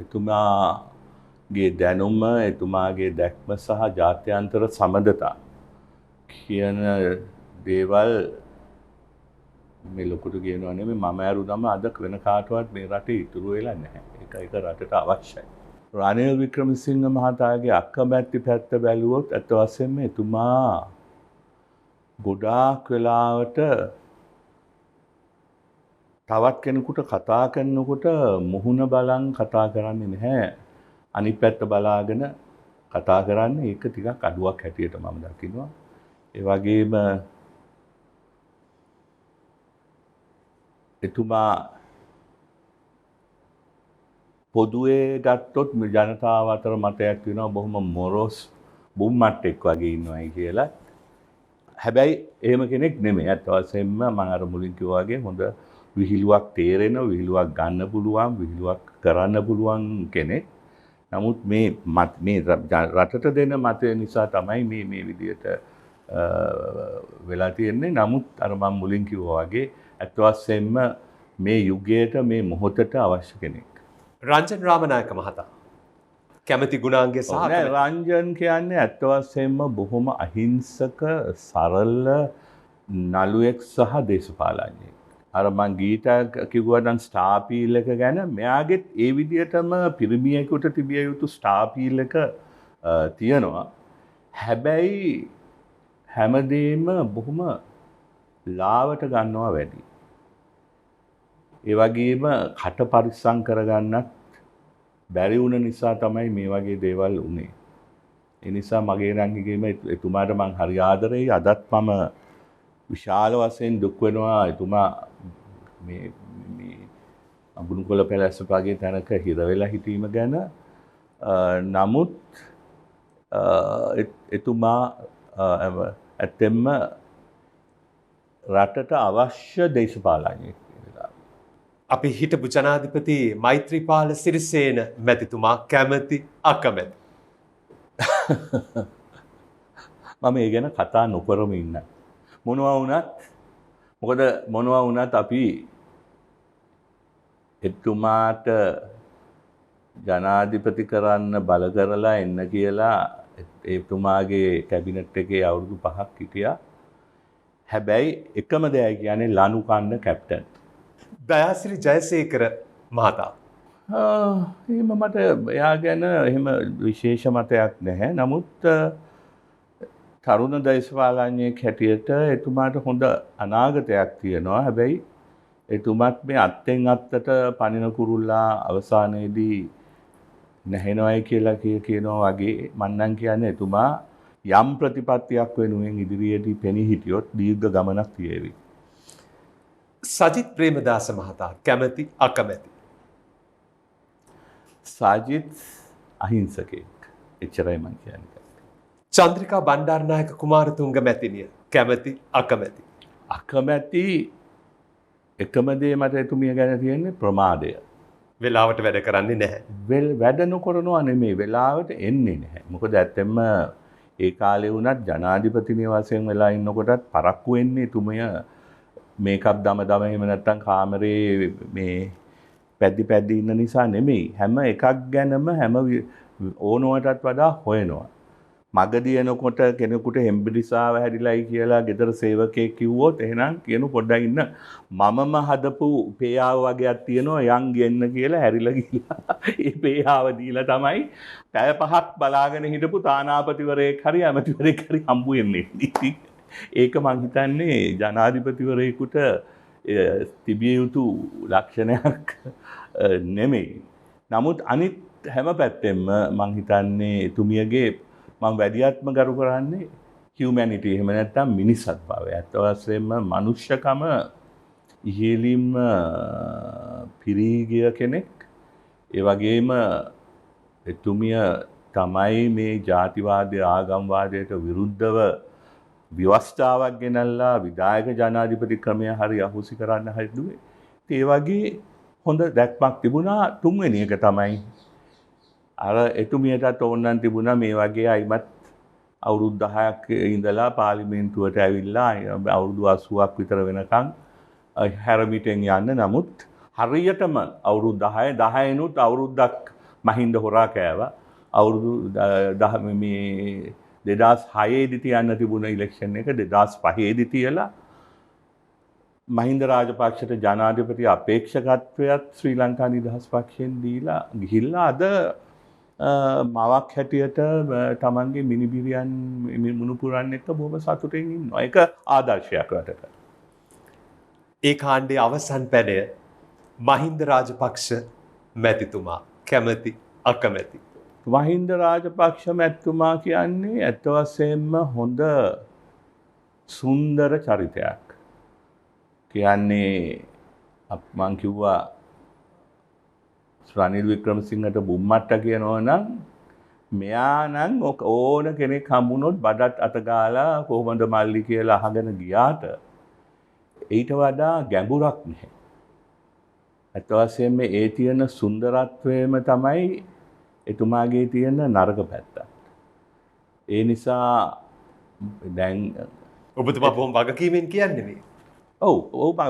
එතුමාගේ දැනුම, එතුමාගේ දැක්ම සහ ජාත්‍යන්තර සමඳතා කියන දේවල් මේ ලොකුට කියනවා නෙමෙයි මම ඇරුණම අද වෙන කාටවත් මේ රටේ ඉතුරු වෙලා නැහැ. ඒක රටට අවශ්‍යයි. රනිල් වික්‍රමසිංහ මහතාගේ අකමැති පැත්ත බැලුවොත් අත වශයෙන්ම එතුමා ගොඩාක් වෙලාවට තවත් කෙනෙකුට කතා කරනකොට මුහුණ බලන් කතා කරන්නේ නැහැ. අනිත් පැත්ත බලාගෙන කතා කරන්නේ. ඒක ටිකක් අඩුවක් හැටියට මම දකිනවා. ඒ වගේම එතුමා පොදුවේ ගත්තොත් ජනතාව අතර මතයක් වෙනවා බොහොම මොරොස් බුම්මට්ටෙක් වගේ ඉන්නවයි කියලා. හැබැයි එහෙම කෙනෙක් නෙමෙයි. අත් වශයෙන්ම මම අර මුලින් කිව්වා වගේ හොඳ විහිළුවක් තේරෙන, විහිළුවක් ගන්න පුළුවන්, විහිළුවක් කරන්න පුළුවන් කෙනෙක්. නමුත් මේ රටට දෙන මතය නිසා තමයි මේ විදියට වෙලා තියෙන්නේ. නමුත් අර මම මුලින් කිව්වා වගේ අත් වශයෙන්ම මේ යුගයට මේ මොහොතට අවශ්‍ය කෙනෙක්. රංජන් රාමනායක මහතා. කැමති ගුණාංගය සහ රංජන් කියන්නේ අත් වශයෙන්ම බොහොම අහිංසක සරල නළුවෙක් සහ දේශපාලඥයෙක්. අර මං ගීතා කිව්වා නම් ස්ටාර් පීල් එක ගැන මෙයාගෙත් ඒ විදිහටම පිරිමියෙකුට තිබිය යුතු ස්ටාර් පීල් එක තියෙනවා. හැබැයි හැමදේම බොහොම ලාවට ගන්නවා වැඩි. ඒ වගේම කට පරිස්සම් කරගන්නත් බැරි වුණ නිසා තමයි මේ වගේ දේවල් උනේ. ඒ නිසා මගේ රංගිගේම එතුමාට මං හරි ආදරෙයි. අදත් මම විශාල වශයෙන් දුක් වෙනවා එතුමා මේ අඹුණුකොළ පැලැස්ස වගේ තැනක හිර වෙලා හිටීම ගැන. නමුත් එතුමා ඇත්තෙන්ම රටට අවශ්‍ය දේශපාලඥයෙක් වෙලා. අපි හිටපු ජනාධිපති මෛත්‍රීපාල සිරිසේන මැතිතුමා කැමති අකමැති. මම ඒ ගැන කතා නොකරම ඉන්න. මොනවා වුණත් අපි එතුමාට ජනාධිපති කරන්න බල කරලා එන්න කියලා එතුමාගේ කැබිනට් එකේ අවුරුදු 5ක් හිටියා. හැබැයි එකම දෙයයි කියන්නේ ලනු කන්න කැප්ටන්. දයාසිරි ජයසේකර මහතා. එහෙම මට එයා ගැන එහෙම විශේෂ මතයක් නැහැ. නමුත් තරුණ දේශපාලඥයෙක් හැටියට එතුමාට හොඳ අනාගතයක් තියෙනවා. හැබැයි එතුමත් මේ අත්ෙන් අත්තට පනින කුරුල්ලා අවසානයේදී නැහෙනවයි කියලා කියනවා වගේ මම නම් කියන්නේ එතුමා යම් ප්‍රතිපත්තියක් වෙනුවෙන් ඉදිරියේදී පෙනී හිටියොත් දීර්ඝ ගමනක් තියේවි. සජිත් ප්‍රේමදාස මහතා කැමති අකමැති. සජිත් අහිංසකෙක්. එච්චරයි මම කියන්නේ. චන්ද්‍රිකා බණ්ඩාරනායක කුමාරතුංග මැතිණිය කැමති අකමැති. අකමැති එකම දේ මට එතුමිය ගැන තියෙන්නේ ප්‍රමාදය. වෙලාවට වැඩ කරන්නේ නැහැ. වැඩ නොකරනවා නෙමෙයි වෙලාවට එන්නේ නැහැ. මොකද ඇත්තෙන්ම ඒ කාලේ වුණත් ජනාධිපතිනිය වශයෙන් වෙලා ඉන්නකොටත් පරක්කු වෙන්නේ එතුමිය මේකප් දම එහෙම නැත්තම් කාමරේ මේ පැද්දි ඉන්න නිසා නෙමෙයි. හැම එකක් ගැනම හැම ඕනවටත් වඩා හොයනවා. මගදී එනකොට කෙනෙකුට හෙම්බිරිසාව හැදිලායි කියලා ගෙදර සේවකයෙක් කිව්වොත් එහෙනම් කියනු පොඩ්ඩක් ඉන්න මමම හදපු පේයාව වගේක් තියෙනවා යන් ගෙන්න කියලා හැරිලා ගිහලා ඒ පේයාව දීලා තමයි පැය 5ක් බලාගෙන හිටපු තානාපතිවරයෙක් හරි ඇමතිවරයෙක් හරි හම්බු වෙන්නේ. ඒක මං හිතන්නේ ජනාධිපතිවරයෙකුට තිබිය යුතු ලක්ෂණයක් නෙමෙයි. නමුත් අනිත් හැම පැත්තෙම මං හිතන්නේ එතුමියගේ මම වැඩියත්ම ගරු කරන්නේ හියුමැනිටි. එහෙම නැත්නම් මිනිසත් භාවය. අත් වශයෙන්ම මනුෂ්‍යකම ඉහළින්ම පිරී ගිය කෙනෙක්. ඒ වගේම එතුමිය තමයි මේ ජාතිවාදී ආගම්වාදයට විරුද්ධව ව්‍යවස්ථාවක් ගෙනල්ලා විධායක ජනාධිපති ක්‍රමය හරි අහුසි කරන්න හදුවේ. ඒ වගේ හොඳ දැක්මක් තිබුණා. තුන්වෙනි එක තමයි අර එතුමියටත් ඕනනම් තිබුණා මේ වගේ අයිමත් අවුරුදු 10ක් ඉඳලා පාර්ලිමේන්තුවට ඇවිල්ලා අවුරුදු 80ක් විතර වෙනකන් හැරමිටෙන් යන්න. නමුත් හරියටම අවුරුදු 10 නුත් අවුරුද්දක් මහින්ද හොරා කෑවා. අවුරුදු 2006 දී තියන්න තිබුණ ඉලෙක්ෂන් එක 2005 දී තියලා මහින්ද රාජපක්ෂට ජනාධිපති අපේක්ෂකත්වයක් ශ්‍රී ලංකා නිදහස් පක්ෂයෙන් දීලා ගිහිල්ලා අද මවක් හැටියට තමන්ගේ මිනිබිරියන් මුණුපුරන් එක්ක බොහොම සතුටින් ඉන්නවා. ඒක ආදර්ශයක් රටට. ඒ කාණ්ඩයේ අවසන් පැනය මහින්ද රාජපක්ෂ මැතිතුමා කැමති අකමැති. මහින්ද රාජපක්ෂ මැතිතුමා කියන්නේ ඇත්ත වශයෙන්ම හොඳ සුන්දර චරිතයක්. කියන්නේ මං කිව්වා රනිල් වික්‍රමසිංහට බුම්මට්ට කියනවා නම් මෙයා නම් ඕන කෙනෙක් හම්බුනොත් බඩත් අත ගාලා කොහොමද මල්ලි කියලා අහගෙන ගියාට ඊට වඩා ගැඹුරක් නැහැ. අත් වශයෙන්ම ඒ තියෙන සුන්දරත්වයම තමයි එතුමාගේ තියෙන නරක පැත්ත. ඒ නිසා දැන් ඔබතුමා බොහොම වගකීමෙන් කියන්නේ මේ. ඔව්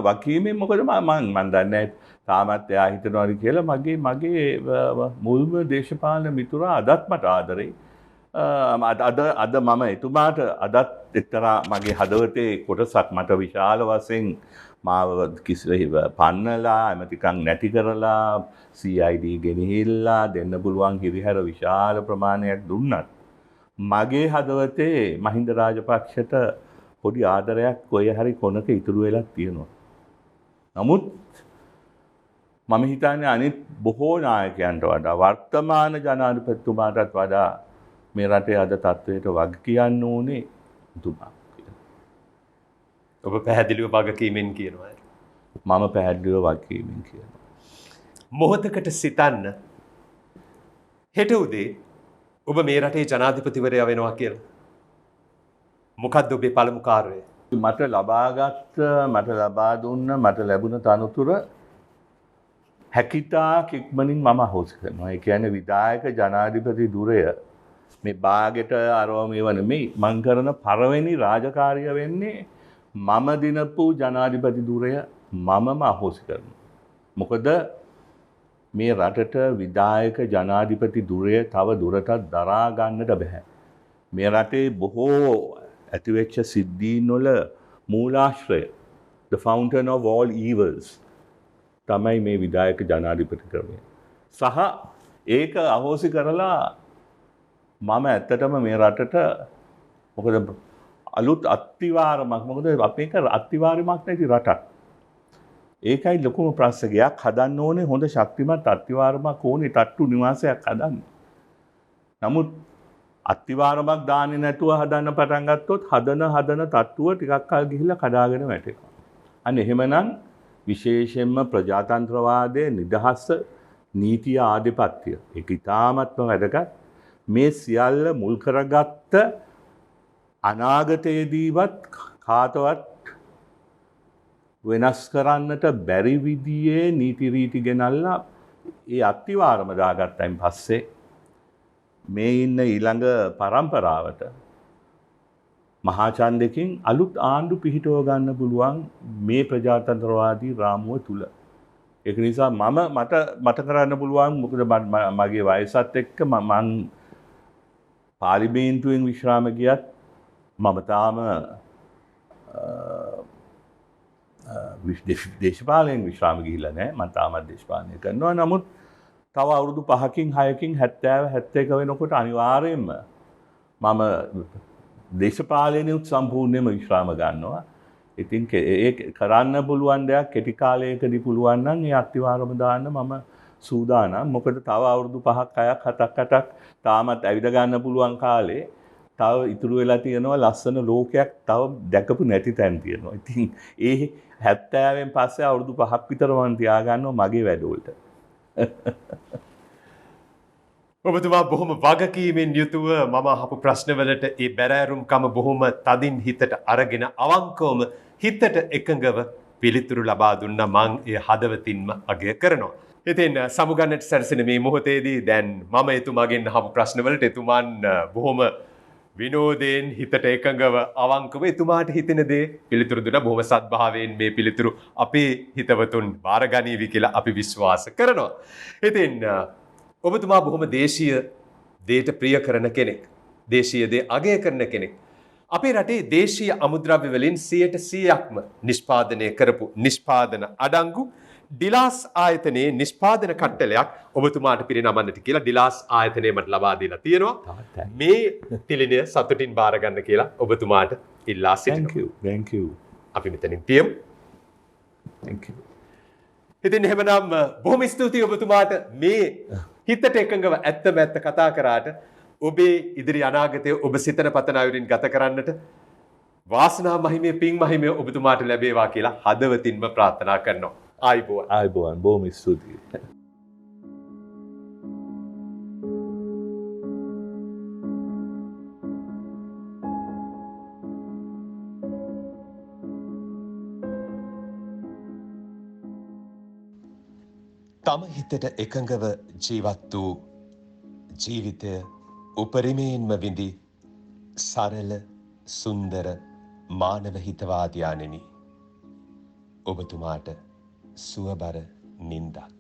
වගකීමෙන් මොකද මම දන්නේ තාමත් එයා හිතනවාද කියලා මගේ මුල්ම දේශපාලන මිතුරා අදත් මට ආදරේ. අද මම එතුමාට අදත් එක්තරා මගේ හදවතේ කොටසක් මට විශාල වශයෙන් මාව පන්නලා ඇමතිකම් නැති කරලා CID ගෙනහිල්ලා දෙන්න පුළුවන් හිරිහැර විශාල ප්‍රමාණයක් දුන්නත් මගේ හදවතේ මහින්ද රාජපක්ෂට පොඩි ආදරයක් කොහේ හරි කොනක ඉතුරු වෙලා තියෙනවා. නමුත් මම හිතන්නේ අනිත් බොහෝ නායකයන්ට වඩා වර්තමාන ජනාධිපතිතුමාටත් වඩා මේ රටේ අද තත්ත්වයට වග කියන්න ඕනේ තුමා. ඔබ පැහැදිලිව වගකීමෙන් කියනවා. මම පැහැදිලිව වගකීමෙන් කියනවා. මොහොතකට සිතන්න හෙට උදේ ඔබ මේ රටේ ජනාධිපතිවරයා වෙනවා කියලා. මොකක්ද ඔබේ පළමු කාර්යය? මට ලබා දුන්න මට ලැබුණ තනතුර හැකිතාක් ඉක්මනින් මම අහෝසි කරනවා. ඒ කියන්නේ විධායක ජනාධිපති ධුරය මේ බාගෙට අරව මේව නෙමෙයි මං කරන පළවෙනි රාජකාරිය වෙන්නේ මම දිනපු ජනාධිපති ධුරය මමම අහෝසි කරනවා. මොකද මේ රටට විධායක ජනාධිපති ධුරය තව දුරටත් දරා ගන්නට බෑ. මේ රටේ බොහෝ ඇතිවෙච්ච සිද්ධීන් වල මූලාශ්‍රය the fountain of all evils තමයි මේ විධායක ජනාධිපති ක්‍රමය. සහ ඒක අහෝසි කරලා මම ඇත්තටම මේ රටට මොකද අලුත් අත්තිවාරමක් මොකද අපේක අත්තිවාරමක් නැති රටක්. ඒකයි ලොකුම ප්‍රශ්නයක් හදන්න ඕනේ හොඳ ශක්තිමත් අත්තිවාරමක් ඕනේ තට්ටු නිවාසයක් හදන්න. නමුත් අත්තිවාරමක් දාන්නේ නැතුව හදන්න පටන් ගත්තොත් හදන තට්ටුව ටිකක් කල් ගිහිල්ලා කඩාගෙන වැටෙනවා. අන්න එහෙමනම් විශේෂයෙන්ම ප්‍රජාතන්ත්‍රවාදයේ නිදහස නීතිය ආධිපත්‍ය ඒක ඉතාමත්ම වැදගත්. මේ සියල්ල මුල් කරගත්ත අනාගතයේදීවත් කාටවත් වෙනස් කරන්නට බැරි විදිහේ නීති රීති ගෙනල්ලා ඒ අත්තිවාරම දාගත්තයින් පස්සේ මේ ඉන්න ඊළඟ පරම්පරාවට මහා ඡන්දකින් අලුත් ආණ්ඩු පිහිටව ගන්න පුළුවන් මේ ප්‍රජාතන්ත්‍රවාදී රාමුව තුල. ඒක නිසා මට කරන්න පුළුවන් මොකද මගේ වයසත් එක්ක මං පාර්ලිමේන්තුවෙන් විශ්‍රාම ගියත් මම තාම දේශපාලයෙන් විශ්‍රාම ගිහිල්ලා නැහැ. මම තාමත් දේශපාලනය කරනවා. නමුත් තව අවුරුදු 5කින් 6කින් 70 71 වෙනකොට අනිවාර්යයෙන්ම මම දේශපාලනයත් සම්පූර්ණයෙන්ම විශ්‍රාම ගන්නවා. ඉතින් ඒක කරන්න පුළුවන් දෙයක් කෙටි කාලයකදී පුළුවන් නම් ඒ අත්තිවාරම දාන්න මම සූදානම්. මොකද තව අවුරුදු 5ක් 6ක් 7ක් 8ක් තාමත් ඇවිද ගන්න පුළුවන් කාලේ තව ඉතුරු වෙලා තියෙනවා ලස්සන ලෝකයක් තව දැකපු නැති තැන් තියෙනවා. ඉතින් ඒ 70න් පස්සේ අවුරුදු 5ක් විතර මම තියාගන්නවා මගේ වැඩවලට. ඔබතුමා බොහොම වගකීමෙන් යුතුව මම අහපු ප්‍රශ්නවලට ඒ බැරෑරුම්කම බොහොම තදින් හිතට අරගෙන අවංකවම හිතට එකඟව පිළිතුරු ලබා දුන්නා. මං ඒ හදවතින්ම අගය කරනවා. ඉතින් සමුගන්නට සැරසෙන මේ මොහොතේදී දැන් මම එතුමාගෙන් අහපු ප්‍රශ්නවලට එතුමාන් බොහොම විනෝදයෙන් හිතට එකඟව අවංකව එතුමාට හිතෙන දේ පිළිතුරු දුන්නා. බොහොම සත්භාවයෙන් මේ පිළිතුරු අපේ හිතවතුන් බාරගනීවි කියලා අපි විශ්වාස කරනවා. ඉතින් ඔබතුමා බොහොම දේශීය දේට ප්‍රිය කරන කෙනෙක්. දේශීය දේ අගය කරන කෙනෙක්. අපේ රටේ දේශීය අමුද්‍රව්‍ය වලින් 100%ක්ම නිෂ්පාදනය කරපු නිෂ්පාදන අඩංගු ඩිලාස් ආයතනයේ නිෂ්පාදන කට්ටලයක් ඔබතුමාට පිරිනමන්නට කියලා ඩිලාස් ආයතනය මට ලබා දීලා තියෙනවා. මේ තිලිනය සතුටින් බාර ගන්න කියලා ඔබතුමාට ඉල්ලා සිටිනවා. Thank you. අපි මෙතනින් පියමු. Thank you. ඉතින් එහෙමනම් බොහොම ස්තුතියි ඔබතුමාට මේ හිතට එකඟව ඇත්තම ඇත්ත කතා කරාට ඔබේ ඉදිරි අනාගතය ඔබ සිතන පතන අයුරින් ගත කරන්නට වාසනාව මහිමේ පින් මහිමේ ඔබතුමාට ලැබේවා කියලා හදවතින්ම ප්‍රාර්ථනා කරනවා. ආයිබෝවන් බොහොම ස්තුතියි. තම හිතට එකඟව ජීවත් වූ ජීවිතය උපරිමයෙන්ම විඳි සරල සුන්දර මානව හිතවාදියාණෙනි ඔබතුමාට සුවබර නින්දක්.